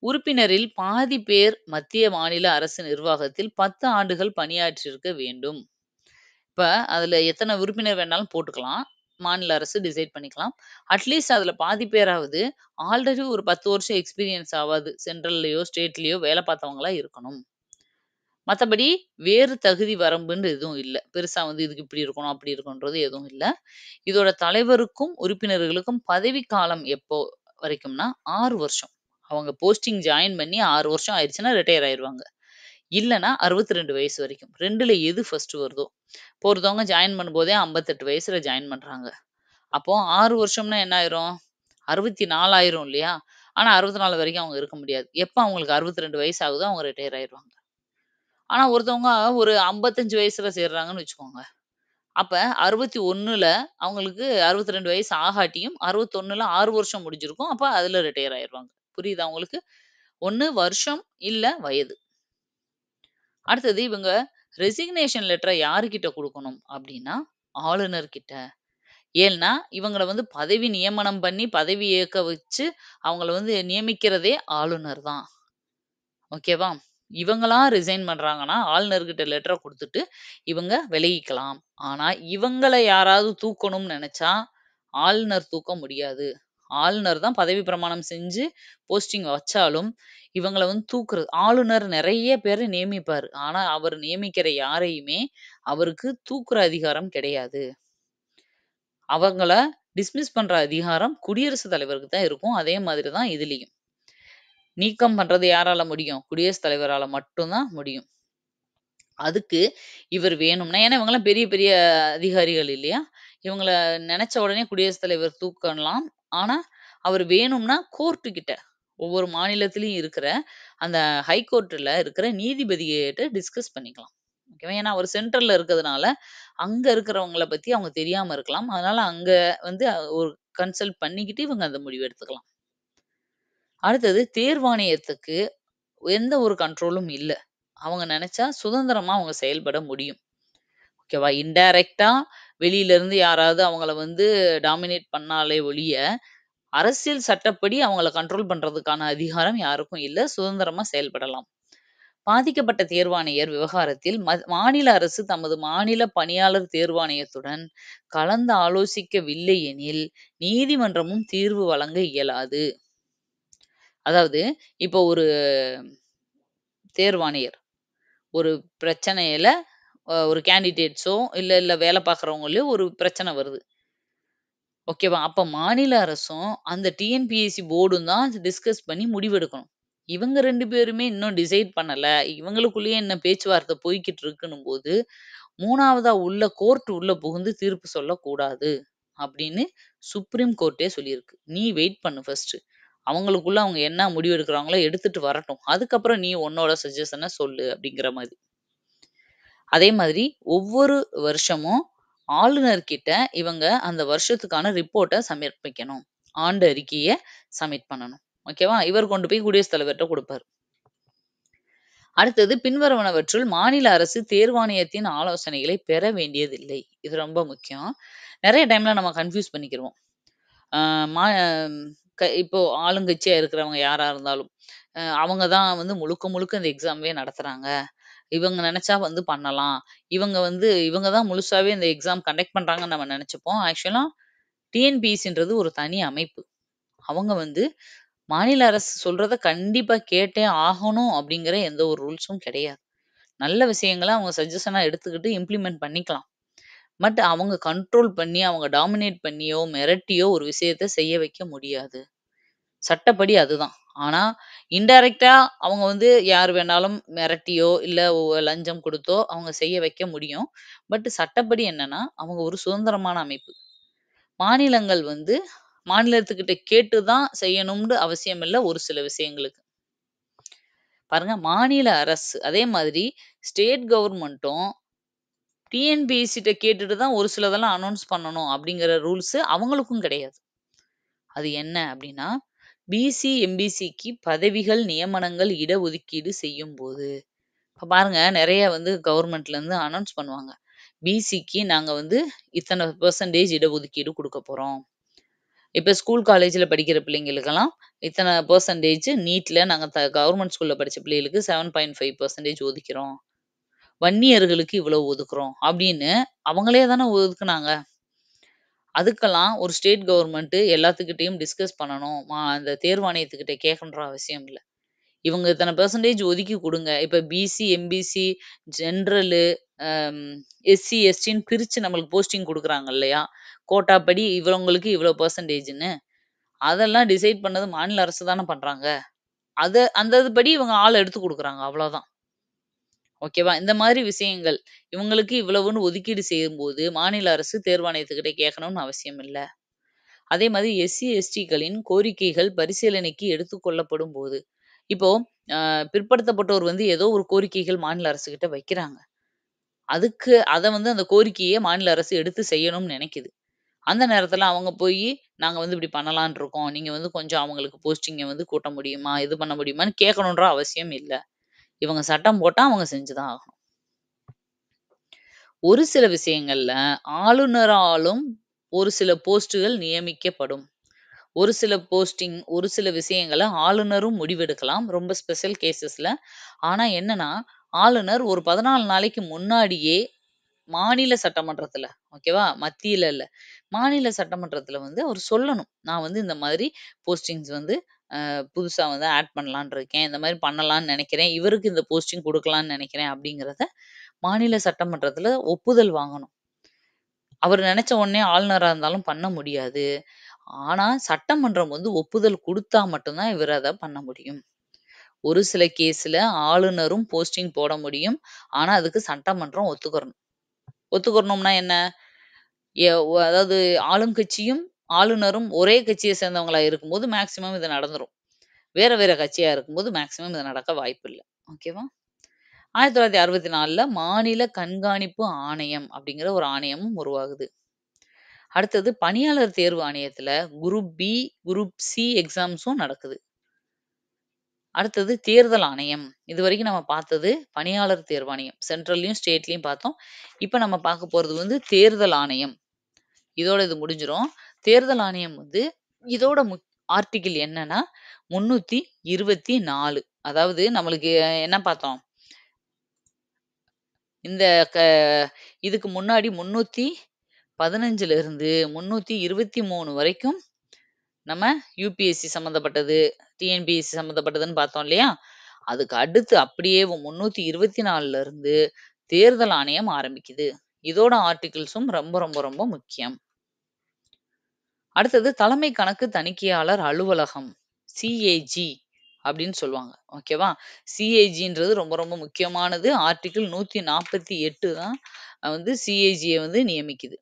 உறுப்பினரில் பாதி பேர் மத்திய மாநில அரசு நிர்வாகத்தில் 10 ஆண்டுகள் பணியாற்றியிருக்க வேண்டும். இப்ப அதுல எத்தனை உறுப்பினர் வேணாலும் போட்டுக்கலாம். மாநில அரசு டிசைட் பண்ணிக்கலாம். அட்லீஸ்ட் அதுல பாதி பேராவது ஆல்ரெடி ஒரு 10 வருஷம் எக்ஸ்பீரியன்ஸ் ஆவாது சென்ட்ரல்லயோ, ஸ்டேட்லயோ வேலை பார்த்தவங்களா இருக்கணும். மத்தபடி வேறு தகுதி வரம்புன்னு எதுவும் இல்ல. பெருசா வந்து இதுக்கு இப்படி இருக்கணும், அப்படி இருக்கணும்ன்றது எதுவும் இல்ல. இதோட தலைவருக்கும், உறுப்பினர்களுக்கும் பதவி காலம் எப்போ வரைக்கும்னா 6 வருஷம். அவங்க போஸ்டிங் ஜாயின் பண்ணி 6 வருஷம் ஆயிருச்சுன்னா ரிட்டயர் ஆயிருவாங்க. இல்லன்னா 62 வயசு வரைக்கும். 2ல எது ஃபர்ஸ்ட் வருதோ. இப்போ ஒருத்தவங்க ஜாயின் பண்ணும்போதே 58 வயசுல ஜாயின் பண்றாங்க. அப்போ 6 வருஷம்னா என்ன ஆயிரும்? 64 ஆயிரும் இல்லையா? ஆனா 64 வரைக்கும் அவங்க இருக்க முடியாது. எப்ப அவங்களுக்கு 62 வயசு ஆகுதோ அவங்க ரிட்டயர் ஆயிருவாங்க. ஆனா ஒருத்தவங்க ஒரு 55 வயசுல சேர்றாங்கன்னு வச்சுக்கோங்க. அப்ப 61ல அவங்களுக்கு 62 வயசு ஆகாட்டியும் 61ல 6 வருஷம் முடிஞ்சிருக்கும். அப்ப அதுல ரிட்டயர் ஆயிருவாங்க. புரியுதா உங்களுக்கு? ஒண்ணு வருஷம், இல்ல வயது. அடுத்தது இவங்க ரெசிக்னேஷன் லெட்டர யாருகிட்ட குடுக்கணும் அப்டின்னா, ஆளுநர் கிட்ட. ஏன்னா, இவங்கள வந்து பதவி நியமனம் பண்ணி, பதவி ஏற்க வச்சு, அவங்கள வந்து நியமிக்கிறதே ஆளுநர் தான். ஓகேவா? இவங்களா ரிசைன் பண்றாங்கன்னா, ஆளுநர்கிட்ட லெட்டர குடுத்துட்டு, இவங்க விலகிக்கலாம். ஆனா, இவங்கள யாராவது தூக்கணும்னு நெனச்சா, ஆளுநர் தூக்க முடியாது. ஆளுநர் தான் பதவி பிரமாணம் செஞ்சு போஸ்டிங் வச்சாலும், இவங்கள வந்து தூக்குறது ஆளுநர் நெறைய பேர நியமிப்பாரு. ஆனா, அவர் நியமிக்கிற யாரையுமே அவருக்கு தூக்குற அதிகாரம் கிடையாது. அவங்கள டிஸ்மிஸ் பண்ற அதிகாரம் குடியரசுத் தலைவருக்கு தான் இருக்கும். அதே மாதிரி தான் இதுலயும். நீக்கம் பண்றது யாரால முடியும்? குடியரசுத் தலைவரால மட்டும் தான் முடியும். அதுக்கு இவர் வேணும்னா ஏன்னா இவங்கலாம் பெரிய பெரிய அதிகாரிகள் இல்லையா? இவங்கள நெனச்ச உடனே குடியரசுத் தலைவர் தூக்கலாம். ஆனா, அவர் வேணும்னா கோர்ட்டு கிட்ட ஒவ்வொரு மாநிலத்திலயும் இருக்கிற அந்த ஹை கோர்ட்ல இருக்கிற நீதிபதிகிட்ட டிஸ்கஸ் பண்ணிக்கலாம். ஓகேவா? ஏன்னா அவர் சென்ட்ரல்ல இருக்கிறதுனால, அங்க இருக்கிறவங்கள பத்தி அவங்க தெரியாம இருக்கலாம். அதனால அங்க வந்து ஒரு கன்சல்ட் பண்ணிக்கிட்டு இவங்க அந்த முடிவு எடுத்துக்கலாம். அடுத்தது தேர்வாணையத்துக்கு எந்த ஒரு கண்ட்ரோலும் இல்ல. அவங்க நெனச்சா சுதந்திரமா அவங்க செயல்பட முடியும். ஓகேவா? இன்டைரக்ட்டா வெளியில இருந்து யாராவது அவங்கள வந்து டாமினேட் பண்ணாலே ஒழிய, அரசியல் சட்டப்படி அவங்கள கண்ட்ரோல் பண்றதுக்கான அதிகாரம் யாருக்கும் இல்ல. சுதந்திரமா செயல்படலாம். பாதிக்கப்பட்ட தேர்வாணையர் விவகாரத்தில் மாநில அரசு தமது மாநில பணியாளர் தேர்வாணையத்துடன் கலந்து ஆலோசிக்கவில்லை எனில் நீதிமன்றமும் தீர்வு வழங்க இயலாது. அதாவது இப்போ ஒரு தேர்வாணையர் ஒரு பிரச்சனையில ஒரு கேண்டிடேட்ஸோ இல்ல வேலை பார்க்குறவங்களோ ஒரு பிரச்சனை வருது. ஓகேவா? அப்ப மாநில அரசும், அந்த டிஎன்பிஎஸ்சி போர்டும் தான் டிஸ்கஸ் பண்ணி முடிவெடுக்கணும். இவங்க 2 பேருமே இன்னும் டிசைட் பண்ணல. இவங்களுக்குள்ளேயே இன்னும் பேச்சுவார்த்தை போய்க்கிட்டு இருக்குன்னும்போது, 3வதா கோர்ட் உள்ள புகுந்து தீர்ப்பு சொல்லக்கூடாது. அப்படின்னு சுப்ரீம் கோர்ட்டே சொல்லியிருக்கு. நீ வெயிட் பண்ணு ஃபர்ஸ்ட்டு. அவங்களுக்குள்ள அவங்க என்ன முடிவு எடுக்குறாங்களோ எடுத்துட்டு வரட்டும். அதுக்கப்புறம் நீ உன்னோட சஜஷன சொல்லு அப்படிங்கிற மாரி. அதே மாதிரி ஒவ்வொரு வருஷமும் ஆளுநர் கிட்ட இவங்க அந்த வருஷத்துக்கான ரிப்போர்ட்ட சமர்ப்பிக்கணும். ஆண்டு அறிக்கைய சப்மிட் பண்ணணும். ஓகேவா? இவர் கொண்டு போய் குடியரசுத் தலைவர்ட்ட குடுப்பாரு. அடுத்தது பின்வருவனவற்றுள் மாநில அரசு தேர்வாணையத்தின் ஆலோசனைகளை பெற வேண்டியதில்லை. இது ரொம்ப முக்கியம். நெறைய டைம்ல நம்ம கன்ஃப்யூஸ் பண்ணிக்கிருவோம். ஆ மா இப்போ ஆளுங்கட்சியா இருக்கிறவங்க யாரா இருந்தாலும், அவங்க தான் வந்து முழுக்க முழுக்க இந்த எக்ஸாம்வே நடத்துறாங்க. இவங்க நெனச்சா வந்து பண்ணலாம். இவங்க தான் முழுசாவே இந்த எக்ஸாம் கண்டக்ட் பண்றாங்கன்னு நம்ம நெனச்சுப்போம். ஆக்சுவலா டிஎன்பிஎஸ்சின்றது ஒரு தனி அமைப்பு. அவங்க வந்து மாநில அரசு சொல்றத கண்டிப்பா கேட்டே ஆகணும் அப்படிங்கிற எந்த ஒரு ரூல்ஸும் கிடையாது. நல்ல விஷயங்கள அவங்க சஜஷனா எடுத்துக்கிட்டு இம்ப்ளிமெண்ட் பண்ணிக்கலாம். பட் அவங்க கண்ட்ரோல் பண்ணி, அவங்க டாமினேட் பண்ணியோ, மிரட்டியோ ஒரு விஷயத்த செய்ய வைக்க முடியாது. சட்டப்படி அதுதான். ஆனா, இன்டைரக்ட்டா அவங்க வந்து யார் வேணாலும் மிரட்டியோ, இல்ல லஞ்சம் குடுத்தோ அவங்க செய்ய வைக்க முடியும். பட் சட்டப்படி என்னன்னா, அவங்க ஒரு சுதந்திரமான அமைப்பு. மாநிலங்கள் வந்து மாநிலத்துக்கிட்ட கேட்டு தான் செய்யணும்னு அவசியம் இல்ல ஒரு சில விஷயங்களுக்கு. பாருங்க மாநில அரசு, அதே மாதிரி ஸ்டேட் கவர்மெண்ட்டும் டிஎன்பிஎஸ்சிட்ட கேட்டுட்டு தான் ஒரு சிலதெல்லாம் அனௌன்ஸ் பண்ணணும் அப்படிங்கிற ரூல்ஸ் அவங்களுக்கும் கிடையாது. அது என்ன அப்படின்னா, பிசி, எம்பிசிக்கு பதவிகள், நியமனங்கள், இடஒதுக்கீடு செய்யும்போது இப்ப பாருங்க நெறைய வந்து கவர்மெண்ட்லேருந்து அனௌன்ஸ் பண்ணுவாங்க. பிசிக்கு நாங்க வந்து இத்தன பெர்சன்டேஜ் இடஒதுக்கீடு குடுக்கப் போறோம். இப்ப ஸ்கூல், காலேஜ்ல படிக்கிற பிள்ளைங்களுக்கெல்லாம் இத்தன பெர்சன்டேஜ் நீட்ல நாங்க கவர்மெண்ட் ஸ்கூல்ல படிச்ச பிள்ளைகளுக்கு 7.5% ஒதுக்கிறோம். வன்னியர்களுக்கு இவ்வளவு ஒதுக்குறோம் அப்படின்னு அவங்களே தானே ஒதுக்குனாங்க. அதுக்கெல்லாம் ஒரு ஸ்டேட் கவர்மெண்ட் எல்லாத்துக்கிட்டயும் டிஸ்கஸ் பண்ணணும். அந்த தேர்வாணையத்துக்கிட்ட கேட்கணுன்ற அவசியம் இல்ல. இவங்க இத்தன பெர்சன்டேஜ் ஒதுக்கி குடுங்க. இப்ப பிசி, எம்பிசி, ஜெனரலு, அம் எஸ்சி, எஸ்டின்னு பிரிச்சு நம்மளுக்கு போஸ்டிங் குடுக்குறாங்க இல்லையா? கோட்டா படி இவங்களுக்கு இவ்வளோ பெர்சன்டேஜ்ன்னு. அதெல்லாம் டிசைட் பண்ணது மாநில அரசு தான பண்றாங்க. அந்த இதுபடி இவங்க ஆள் எடுத்து குடுக்குறாங்க. அவ்வளோதான். ஓகேவா? இந்த மாரி விஷயங்கள். இவங்களுக்கு இவ்வளவுன்னு ஒதுக்கீடு செய்யும்போது, மாநில அரசு தேர்வாணையத்துக்கிட்ட கேட்கணும்னு அவசியம் இல்ல. அதே மாதிரி எஸ்சி, எஸ்டிக்களின் கோரிக்கைகள் பரிசீலனைக்கு எடுத்துக் கொள்ளப்படும்போது, இப்போ பிற்படுத்தப்பட்டோர் வந்து ஏதோ ஒரு கோரிக்கைகள் மாநில அரசுகிட்ட வைக்கிறாங்க. அத வந்து அந்த கோரிக்கைய மாநில அரசு எடுத்து செய்யணும்னு நெனைக்குது. அந்த நேரத்துல அவங்க போயி, நாங்க வந்து இப்படி பண்ணலாம்ன்னு இருக்கோம். நீங்க வந்து கொஞ்சம் அவங்களுக்கு போஸ்டிங்க வந்து கூட்ட முடியுமா? இது பண்ண முடியுமான்னு கேட்கணுன்ற அவசியம் இல்ல. இவங்க சட்டம் போட்டா அவங்க செஞ்சு தான் ஆகணும். ஒரு சில விஷயங்கள்ல ஆளுநராலும் ஒரு சில போஸ்ட்டுகள் நியமிக்கப்படும். ஒரு சில விஷயங்கள ஆளுநரும் முடிவெடுக்கலாம். ரொம்ப ஸ்பெஷல் கேஸஸ்ல. ஆனா என்னன்னா, ஆளுநர் ஒரு 14 நாளைக்கு முன்னாடியே மாநில சட்டமன்றத்துல, ஓகேவா? மத்தியில இல்ல. மாநில சட்டமன்றத்துல வந்து அவர் சொல்லணும். நான் வந்து இந்த மாதிரி போஸ்டிங்ஸ் வந்து புதுசா வந்து ஆட் பண்ணலான்னு இருக்கேன். இந்த மாரி பண்ணலான்னு நெனைக்கிறேன். இவருக்கு இந்த போஸ்டிங் குடுக்கலான்னு நெனைக்கிறேன் அப்படிங்கிறத மாநில சட்டமன்றத்துல ஒப்புதல் வாங்கணும். அவர் நெனச்ச உடனே ஆளுநரா இருந்தாலும் பண்ண முடியாது. ஆனா, சட்டமன்றம் வந்து ஒப்புதல் குடுத்தா மட்டும் தான் இவரு அத பண்ண முடியும். ஒரு சில கேஸ்ல ஆளுநரும் போஸ்டிங் போட முடியும். ஆனா, அதுக்கு சட்டமன்றம் ஒத்துக்கறணும். ஒத்துக்கறணும்னா என்ன? அதாவது ஆளுங்கட்சியும், ஆளுநரும் ஒரே கட்சிய சேர்ந்தவங்களா இருக்கும்போது மேக்ஸிமம் இது நடந்துரும். வேற வேற கட்சியா இருக்கும்போது மேக்ஸிமம் இது நடக்க வாய்ப்பில்ல. ஓகேவா? 1964ல மாநில கண்காணிப்பு ஆணையம் அப்படிங்கிற ஒரு ஆணையமும் உருவாகுது. அடுத்தது பணியாளர் தேர்வு ஆணையத்துல குரூப் பி, குரூப் சி எக்ஸாம்ஸும் நடக்குது. அடுத்தது தேர்தல் ஆணையம். இதுவரைக்கும் நம்ம பார்த்தது பணியாளர் தேர்வாணையம். சென்ட்ரல்லயும், ஸ்டேட்லயும் பார்த்தோம். இப்ப நம்ம பார்க்க போறது வந்து தேர்தல் ஆணையம். இதோட இது முடிஞ்சிரும். தேர்தல் ஆணையம் வந்து இதோட ஆர்டிகிள் என்னன்னா 324. அதாவது நம்மளுக்கு என்ன பார்த்தோம்? இந்த க இதுக்கு முன்னாடி 315ல இருந்து 323 வரைக்கும் நம்ம யுபிஎஸ்சி சம்மந்தப்பட்டது, டிஎன்பிஎஸ்சி சம்மந்தப்பட்டதுன்னு பார்த்தோம் இல்லையா? அதுக்கு அடுத்து அப்படியே 324ல இருந்து தேர்தல் ஆணையம் ஆரம்பிக்குது. இதோட ஆர்டிகிள்ஸும் ரொம்ப ரொம்ப ரொம்ப முக்கியம். அடுத்தது தலைமை கணக்கு தணிக்கையாளர் அலுவலகம். சிஏஜி அப்படின்னு சொல்லுவாங்க. ஓகேவா? சிஏஜின்றது ரொம்ப ரொம்ப முக்கியமானது. ஆர்டிகிள் 148 தான் வந்து சிஏஜிய வந்து நியமிக்குது.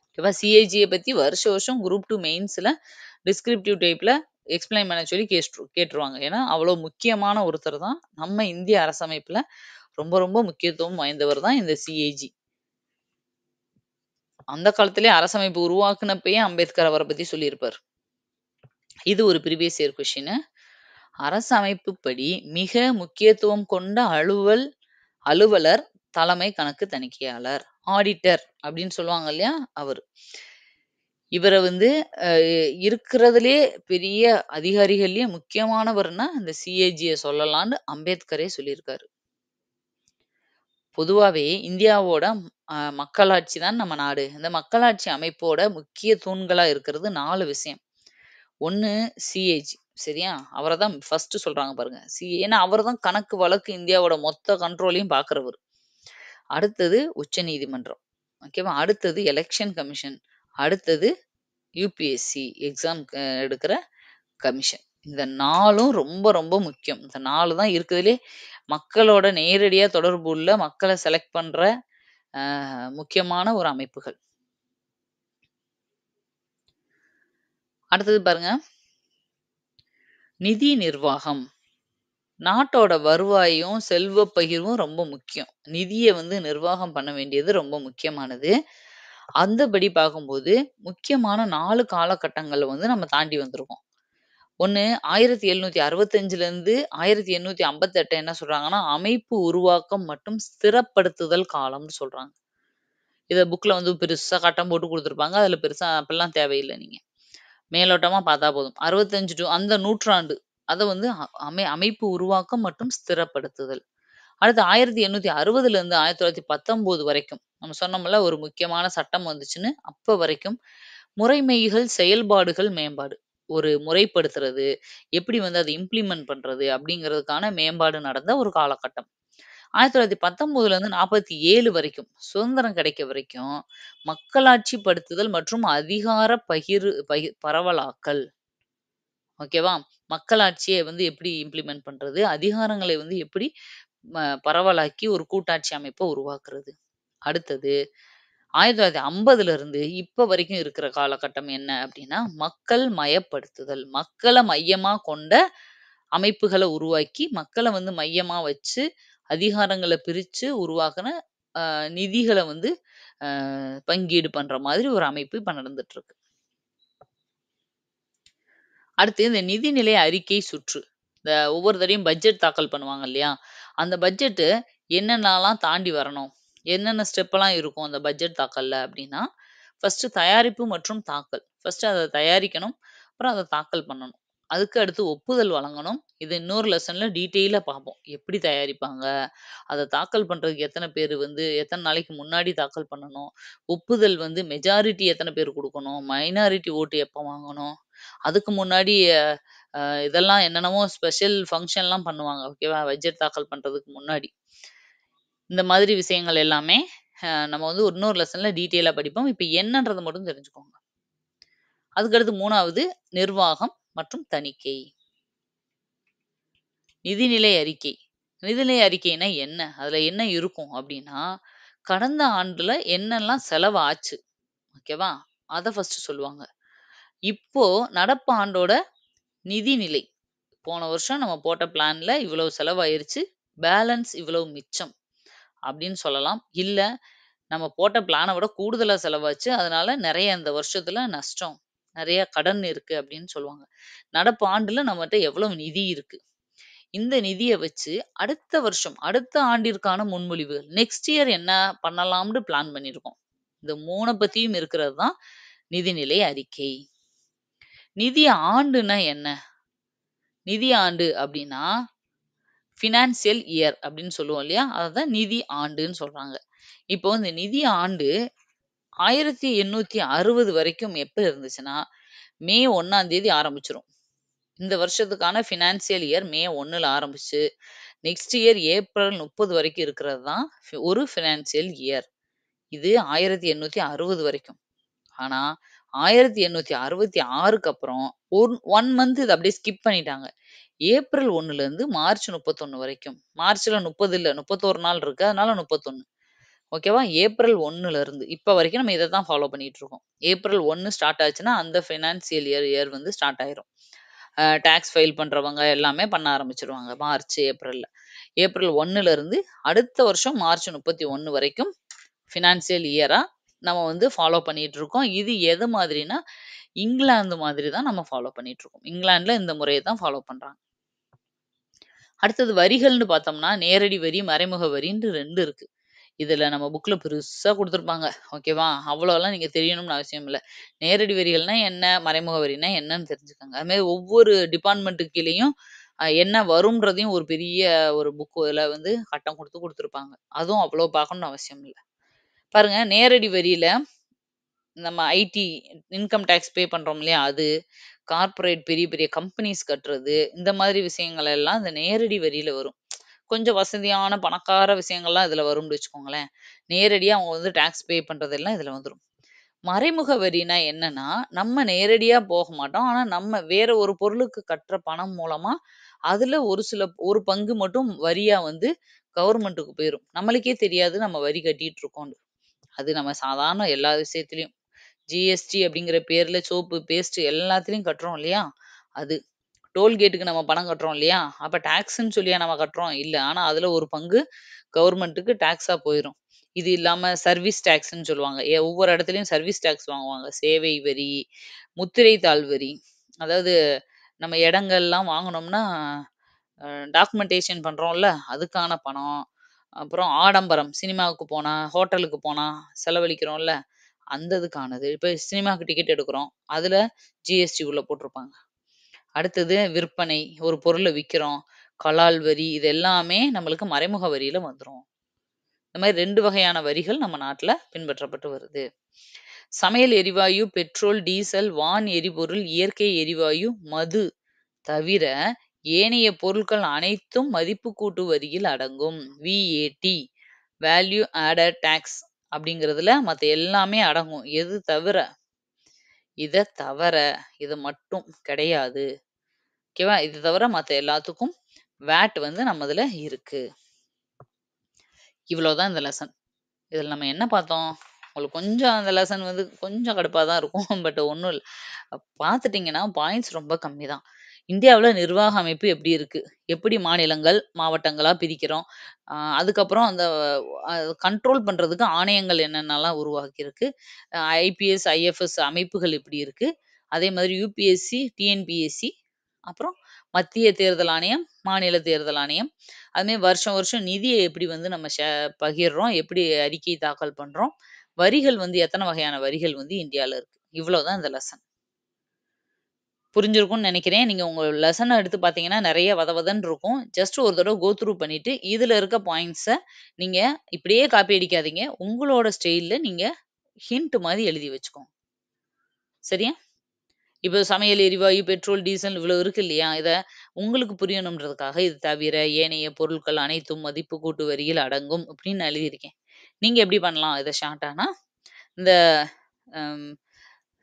ஓகேவா? சிஏஜிய பத்தி வருஷம் வருஷம் குரூப் 2 மெயின்ஸ்ல டிஸ்கிரிப்டிவ் டைப்ல எக்ஸ்பிளைன் பண்ண சொல்லி கேட்டுருவாங்க. ஏன்னா, அவ்வளோ முக்கியமான ஒருத்தர் தான். நம்ம இந்திய அரசமைப்புல ரொம்ப ரொம்ப முக்கியத்துவம் வாய்ந்தவர் தான் இந்த சிஏஜி. அந்த காலத்திலேயே அரசமைப்பு உருவாக்குனப்பயே அம்பேத்கர் அவர பத்தி சொல்லியிருப்பார். இது ஒரு ப்ரீவியஸ் இயர் கொஸ்டின். அரசமைப்புப்படி மிக முக்கியத்துவம் கொண்ட அலுவலர் தலைமை கணக்கு தணிக்கையாளர். ஆடிட்டர் அப்படின்னு சொல்லுவாங்க இல்லையா? அவரு. இவர வந்து இருக்கிறதுலயே பெரிய அதிகாரிகள்லயே முக்கியமானவர்னா இந்த சிஏஜிய சொல்லலாம்னு அம்பேத்கரே சொல்லியிருக்காரு. பொதுவாவே இந்தியாவோட மக்களாட்சி தான் நம்ம நாடு. இந்த மக்களாட்சி அமைப்போட முக்கிய தூண்களா இருக்கிறது 4 விஷயம். 1 சிஏஜி சரியா? அவர தான் ஃபர்ஸ்ட் சொல்றாங்க பாருங்க. ஏன்னா அவர் தான் கணக்கு வழக்கு இந்தியாவோட மொத்த கண்ட்ரோலையும் பார்க்கிறவரு. அடுத்தது உச்சநீதிமன்றம். ஓகேவா? அடுத்தது எலெக்ஷன் கமிஷன். அடுத்தது யுபிஎஸ்சி எக்ஸாம் எடுக்கிற கமிஷன். இந்த 4ம் ரொம்ப ரொம்ப முக்கியம். இந்த 4 தான் இருக்கிறதுலே மக்களோட நேரடியா தொடர்பு உள்ள மக்கள செலக்ட் பண்ற முக்கியமான ஒரு அமைப்புகள். அடுத்தது பாருங்க. நிதி நிர்வாகம். நாட்டோட வருவாயும், செல்வ பகிர்வும் ரொம்ப முக்கியம். நிதிய வந்து நிர்வாகம் பண்ண வேண்டியது ரொம்ப முக்கியமானது. அந்தபடி பார்க்கும்போது, முக்கியமான 4 காலகட்டங்கள வந்து நம்ம தாண்டி வந்திருக்கோம். 1 1765லேருந்து 1858 என்ன சொல்றாங்கன்னா, அமைப்பு உருவாக்கம் மற்றும் ஸ்திரப்படுத்துதல் காலம்னு சொல்றாங்க. இத புக்ல வந்து பெருசா கட்டம் போட்டு குடுத்துருப்பாங்க. அதுல பெருசா அப்படிலாம் தேவையில்ல நீங்க. மேலோட்டமா பார்த்தா போதும். 65 டூ அந்த நூற்றாண்டு. அத வந்து அமைப்பு உருவாக்கம் மற்றும் ஸ்திரப்படுத்துதல். அடுத்து 1860லேருந்து 1919 வரைக்கும். நம்ம சொன்னோம்ல ஒரு முக்கியமான சட்டம் வந்துச்சுன்னு, அப்ப வரைக்கும் முறைமைகள், செயல்பாடுகள், மேம்பாடு. ஒரு முறைப்படுத்துறது, எப்படி வந்து அத இம்ப்ளிமெண்ட் பண்றது அப்படிங்கிறதுக்கான மேம்பாடு நடந்த ஒரு காலகட்டம். 1919லேருந்து 47 வரைக்கும், சுதந்திரம் கிடைக்க வரைக்கும், மக்களாட்சி படுத்துதல் மற்றும் அதிகார பரவலாக்கல். ஓகேவா? மக்களாட்சிய வந்து எப்படி இம்ப்ளிமெண்ட் பண்றது? அதிகாரங்களை வந்து எப்படி பரவலாக்கி ஒரு கூட்டாட்சி அமைப்ப உருவாக்குறது. அடுத்தது 1950ல இருந்து இப்ப வரைக்கும் இருக்கிற காலகட்டம் என்ன அப்படின்னா, மக்கள் மயப்படுத்துதல். மக்கள மையமா கொண்ட அமைப்புகள உருவாக்கி, மக்கள வந்து மையமா வச்சு, அதிகாரங்கள பிரிச்சு உருவாக்குன நிதிகள வந்து அ பங்கீடு பண்ற மாதிரி ஒரு அமைப்பு இப்ப நடந்துட்டு இருக்கு. அடுத்து இந்த நிதிநிலை அறிக்கை சுற்று. இந்த ஒவ்வொரு தடவையும் பட்ஜெட் தாக்கல் பண்ணுவாங்க இல்லையா? அந்த பட்ஜெட்டு என்னென்னலாம் தாண்டி வரணும்? என்னென்ன ஸ்டெப்லாம் இருக்கும் அந்த பட்ஜெட் தாக்கல்ல அப்டின்னா, ஃபர்ஸ்ட்டு தயாரிப்பு மற்றும் தாக்கல். ஃபர்ஸ்ட்டு அத தயாரிக்கணும். அப்புறம் அத தாக்கல் பண்ணணும். அதுக்கு அடுத்து ஒப்புதல் வழங்கணும். இது இன்னொரு லெசன்ல டீட்டெயிலா பார்ப்போம். எப்படி தயாரிப்பாங்க? அத தாக்கல் பண்றதுக்கு எத்தன பேரு வந்து எத்தன நாளைக்கு முன்னாடி தாக்கல் பண்ணணும்? ஒப்புதல் வந்து மெஜாரிட்டி எத்தன பேர் குடுக்கணும்? மைனாரிட்டி ஓட்டு எப்ப வாங்கணும்? அதுக்கு முன்னாடி இதெல்லாம் என்னென்னமோ ஸ்பெஷல் ஃபங்ஷன்லாம் பண்ணுவாங்க. ஓகேவா? பட்ஜெட் தாக்கல் பண்றதுக்கு முன்னாடி. இந்த மாதிரி விஷயங்கள் எல்லாமே நம்ம வந்து இன்னொரு லெசன்ல டீட்டெயிலா படிப்போம். இப்ப என்னன்றத மட்டும் தெரிஞ்சுக்கோங்க. அதுக்கடுத்து 3வது நிர்வாகம் மற்றும் தணிக்கை. நிதிநிலை அறிக்கை. நிதிநிலை அறிக்கைன்னா என்ன? அதுல என்ன இருக்கும் அப்டின்னா, கடந்த ஆண்டுல என்னெல்லாம் செலவு ஆச்சு? ஓகேவா? அத ஃபர்ஸ்ட்டு சொல்லுவாங்க. இப்போ நடப்பு ஆண்டோட நிதிநிலை. போன வருஷம் நம்ம போட்ட பிளான்ல இவ்வளவு செலவாயிருச்சு. பேலன்ஸ் இவ்வளவு மிச்சம். அப்படின்னு சொல்லலாம். இல்ல நம்ம போட்ட பிளான விட கூடுதலா செலவாச்சு. அதனால நெறைய இந்த வருஷத்துல நஷ்டம். நெறைய கடன் இருக்கு அப்படின்னு சொல்லுவாங்க. நடப்பு ஆண்டுல நம்மட்ட எவ்வளவு நிதி இருக்கு? இந்த நிதிய வச்சு அடுத்த வருஷம், அடுத்த ஆண்டிற்கான முன்மொழிவு. நெக்ஸ்ட் இயர் என்ன பண்ணலாம்னு பிளான் பண்ணியிருக்கோம். இந்த 3 பத்தியும் இருக்கிறது தான் நிதிநிலை அறிக்கை. நிதி ஆண்டுன்னா என்ன? நிதி ஆண்டு அப்படின்னா, ஃபினான்சியல் இயர் அப்படின்னு சொல்லுவோம் இல்லையா? அததான் நிதி ஆண்டுன்னு சொல்றாங்க. இப்போ இந்த நிதி ஆண்டு 1860 வரைக்கும் எப்ப இருந்துச்சுன்னா, மே 1ஆம் தேதி ஆரம்பிச்சுரும். இந்த வருஷத்துக்கான ஃபினான்சியல் இயர் மே 1ல ஆரம்பிச்சு, நெக்ஸ்ட் இயர் ஏப்ரல் 30 வரைக்கும் இருக்கிறது தான் ஒரு ஃபினான்சியல் இயர். இது 1860 வரைக்கும். ஆனா, 1866க்கு அப்புறம் 1 மந்த் இத அப்படியே ஸ்கிப் பண்ணிட்டாங்க. ஏப்ரல் 1லேருந்து மார்ச் 31 வரைக்கும். மார்ச்ல 30 இல்ல, 31 நாள் இருக்கு. அதனால 31. ஓகேவா? ஏப்ரல் 1லேருந்து இப்ப வரைக்கும் நம்ம இத தான் ஃபாலோ பண்ணிட்டு இருக்கோம். ஏப்ரல் 1 ஸ்டார்ட் ஆச்சுன்னா, அந்த ஃபினான்சியல் இயர் இயர் வந்து ஸ்டார்ட் ஆயிரும். டாக்ஸ் ஃபைல் பண்றவங்க எல்லாமே பண்ண ஆரம்பிச்சுருவாங்க. மார்ச், ஏப்ரல்ல. ஏப்ரல் 1லேருந்து அடுத்த வருஷம் மார்ச் 31 வரைக்கும் ஃபினான்சியல் இயரா நம்ம வந்து ஃபாலோ பண்ணிட்டு இருக்கோம். இது எது மாதிரின்னா, இங்கிலாந்து மாதிரி தான் நம்ம ஃபாலோ பண்ணிட்டு இருக்கோம். இங்கிலாந்துல இந்த முறைய தான் ஃபாலோ பண்றாங்க. அடுத்தது வரிகள்னு பார்த்தோம்னா, நேரடி வரி, மறைமுக வரின்ட்டு 2 இருக்கு. இதுல நம்ம புக்ல பெருசா குடுத்துருப்பாங்க. ஓகேவா? அவ்வளோலாம் நீங்க தெரியணும்னு அவசியம் இல்ல. நேரடி வரிகள்னா என்ன? மறைமுக வரின்னா என்னன்னு தெரிஞ்சுக்கங்க. அது மாரி ஒவ்வொரு டிபார்ட்மென்ட்க்கு கீழயும் என்ன வரும்ன்றதையும் ஒரு பெரிய ஒரு புக்குல வந்து கட்டம் குடுத்து குடுத்துருப்பாங்க. அதுவும் அவ்வளோ பார்க்கணும்னு அவசியம் இல்ல. பாருங்க, நேரடி வரியில நம்ம ஐடி இன்கம் டாக்ஸ் பே பண்றோம் இல்லையா? அது, கார்ப்பரேட் பெரிய பெரிய கம்பெனிஸ் கட்டுறது, இந்த மாதிரி விஷயங்கள் எல்லாம் இந்த நேரடி வரியில வரும். கொஞ்சம் வசதியான பணக்கார விஷயங்கள்லாம் இதுல வரும்னு வச்சுக்கோங்களேன். நேரடியா அவங்க வந்து டாக்ஸ் பே பண்றதெல்லாம் இதுல வந்துரும். மறைமுக வரினா என்னன்னா, நம்ம நேரடியா போக மாட்டோம். ஆனா நம்ம வேற ஒரு பொருளுக்கு கட்டுற பணம் மூலமா, அதுல ஒரு பங்கு மட்டும் வரியா வந்து கவர்மெண்ட்டுக்கு போயிரும். நம்மளுக்கே தெரியாது நம்ம வரி கட்டிட்டு இருக்கோம்ன்னு. அது நம்ம சாதாரண எல்லா விஷயத்திலயும். ஜிஎஸ்டி அப்படிங்கிற பேர்ல சோப்பு, பேஸ்ட் எல்லாத்துலயும் கட்டுறோம் இல்லையா? அது. டோல்கேட்டுக்கு நம்ம பணம் கட்டுறோம் இல்லையா? அப்ப டாக்ஸ்ன்னு சொல்லியா நம்ம கட்டுறோம்? இல்ல. ஆனா அதுல ஒரு பங்கு கவர்மெண்ட்டுக்கு டாக்ஸா போயிரும். இது இல்லாம சர்வீஸ் டாக்ஸ்ன்னு சொல்லுவாங்க. ஒவ்வொரு இடத்துலயும் சர்வீஸ் டாக்ஸ் வாங்குவாங்க. சேவை வரி, முத்திரை தாள் வரி. அதாவது நம்ம இடங்கள்லாம் வாங்குனோம்னா, டாக்குமெண்டேஷன் பண்றோம்ல, அதுக்கான பணம். அப்புறம் ஆடம்பரம், சினிமாவுக்கு போனா, ஹோட்டலுக்கு போனா செலவழிக்கிறோம்ல, அந்த இதுக்கானது. இப்ப சினிமாக்கு டிக்கெட் எடுக்குறோம். அதுல ஜிஎஸ்டி உள்ள போட்டிருப்பாங்க. அடுத்தது விற்பனை. ஒரு பொருள விக்கிறோம். கலால் வரி இது எல்லாமே நம்மளுக்கு மறைமுக வரியில வந்துரும். இந்த மாரி 2 வகையான வரிகள் நம்ம நாட்டுல பின்பற்றப்பட்டு வருது. சமையல் எரிவாயு, பெட்ரோல், டீசல், வான் எரிபொருள், இயற்கை எரிவாயு, மது தவிர ஏனைய பொருட்கள் அனைத்தும் மதிப்பு கூட்டு வரியில் அடங்கும். விஏடி வேல்யூ ஆடட் டாக்ஸ் அப்படிங்கிறதுல மத்த எல்லாமே அடங்கும். எது தவிர, இத தவிர, இது மட்டும் கிடையாது. ஓகேவா? இது தவிர மத்த எல்லாத்துக்கும் வேட் வந்து நம்மதுல இருக்கு. இவ்வளோதான் இந்த லெசன். இதுல நம்ம என்ன பார்த்தோம்? உங்களுக்கு கொஞ்சம் அந்த லெசன் வந்து கொஞ்சம் கடுப்பா தான் இருக்கும். பட் ஒண்ணும் இல்ல. பார்த்துட்டீங்கன்னா பாயிண்ட்ஸ் ரொம்ப கம்மி தான். இந்தியாவுல நிர்வாக அமைப்பு எப்படி இருக்கு? எப்படி மாநிலங்கள், மாவட்டங்களா பிரிக்கிறோம்? அதுக்கப்புறம் அந்த கண்ட்ரோல் பண்றதுக்கு ஆணையங்கள் என்னென்னலாம் உருவாக்கியிருக்கு? ஐபிஎஸ், ஐஎஃப்எஸ் அமைப்புகள் எப்படி இருக்கு? அதே மாதிரி யுபிஎஸ்சி, டிஎன்பிஎஸ்சி, அப்புறம் மத்திய தேர்தல் ஆணையம், மாநில தேர்தல் ஆணையம். அதுமாரி வருஷம் வருஷம் நிதிய எப்படி வந்து நம்ம பகிர்றோம்? எப்படி அறிக்கை தாக்கல் பண்றோம்? வரிகள் வந்து எத்தன வகையான வரிகள் வந்து இந்தியால இருக்கு? இவ்வளோதான் இந்த லெசன். புரிஞ்சிருக்கும்னு நெனைக்கிறேன். நீங்க உங்க லெசன எடுத்து பார்த்தீங்கன்னா, நெறைய வதவதன்னு இருக்கும். ஜஸ்ட் ஒரு தடவ கோ த்ரூ பண்ணிட்டு, இதுல இருக்க பாயிண்ட்ஸ நீங்க இப்படியே காப்பி அடிக்காதீங்க. உங்களோட ஸ்டைல்ல நீங்க ஹிண்ட் மாரி எழுதி வச்சுக்கோங்க. சரியா? இப்போ சமையல் எரிவாயு, பெட்ரோல், டீசல் இவ்வளோ இருக்கு இல்லையா? இத உங்களுக்கு புரியணும்ன்றதுக்காக, இது தவிர ஏனைய பொருட்கள் அனைத்தும் மதிப்பு கூட்டு வரியில் அடங்கும் அப்படின்னு நான் எழுதியிருக்கேன். நீங்க எப்படி பண்ணலாம் இத ஷார்ட்டானா, இந்த அம்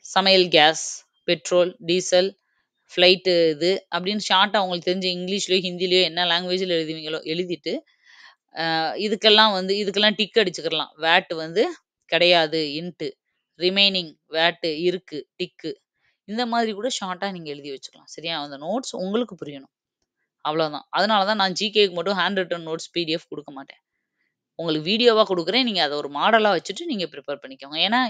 சமையல் கேஸ், பெட்ரோல், டீசல், ஃப்ளைட்டு இது அப்படின்னு ஷார்ட்டா உங்களுக்கு தெரிஞ்ச இங்கிலீஷ்லயோ, ஹிந்திலயோ என்ன லாங்குவேஜ்ல எழுதுவீங்களோ எழுதிட்டு, இதுக்கெல்லாம் டிக் அடிச்சுக்கிறலாம். வேட் வந்து கிடையாது இன்ட்டு, ரிமைனிங் வேட் இருக்கு டிக்கு. இந்த மாதிரி கூட ஷார்ட்டா நீங்க எழுதி வச்சுக்கலாம். சரியா? அந்த நோட்ஸ் உங்களுக்கு புரியணும். அவ்வளோதான். அதனால தான் நான் ஜிகேக்கு மட்டும் ஹேண்ட் ரிட்டன் நோட்ஸ் பிடிஎஃப் குடுக்க மாட்டேன். உங்களுக்கு வீடியோவா குடுக்குறேன். நீங்க அத ஒரு மாடலா வச்சுட்டு நீங்க ப்ரிப்பேர் பண்ணிக்கோங்க. ஏன்னா,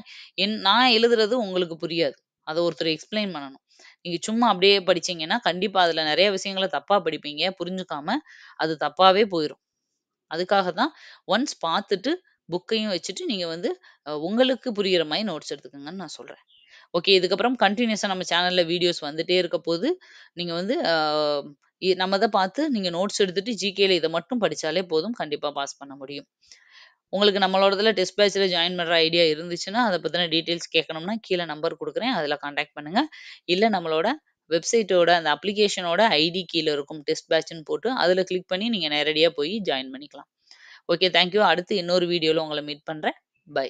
நான் எழுதுறது உங்களுக்கு புரியாது. அத ஒருத்தர் எக்ஸ்ப்ளைன் பண்ணணும். நீங்க சும்மா அப்படியே படிச்சீங்கன்னா, கண்டிப்பா அதுல நெறைய விஷயங்கள தப்பா படிப்பீங்க. புரிஞ்சுக்காம அது தப்பாவே போயிரும். அதுக்காக தான் ஒன்ஸ் பார்த்துட்டு புக்கையும் வச்சுட்டு நீங்க வந்து உங்களுக்கு புரியிற மாரி நோட்ஸ் எடுத்துக்கங்கன்னு நான் சொல்றேன். ஓகே. இதுக்கப்புறம் கன்டினியூஸா நம்ம சேனல்ல வீடியோஸ் வந்துட்டே இருக்க போது, நீங்க வந்து நம்மத பார்த்து நீங்க நோட்ஸ் எடுத்துட்டு ஜிகேல இத மட்டும் படிச்சாலே போதும். கண்டிப்பா பாஸ் பண்ண முடியும். உங்களுக்கு நம்மளோடதுல டெஸ்ட் பேட்ச்ல ஜாயின் பண்ற ஐடியா இருந்துச்சுன்னா, அத பத்தின டீட்டெயில்ஸ் கேட்கணும்னா, கீழ நம்பர் குடுக்குறேன். அதுல கான்டாக்ட் பண்ணுங்க. இல்ல நம்மளோட வெப்சைட்டோட அந்த அப்ளிகேஷனோட ஐடி கீழ இருக்கும். டெஸ்ட் பேட்ச்ன்னு போட்டு, அதுல கிளிக் பண்ணி நீங்க நேரடியா போய் ஜாயின் பண்ணிக்கலாம். ஓகே. Thank you. அடுத்து இன்னொரு வீடியோல உங்கள மீட் பண்றேன். பை.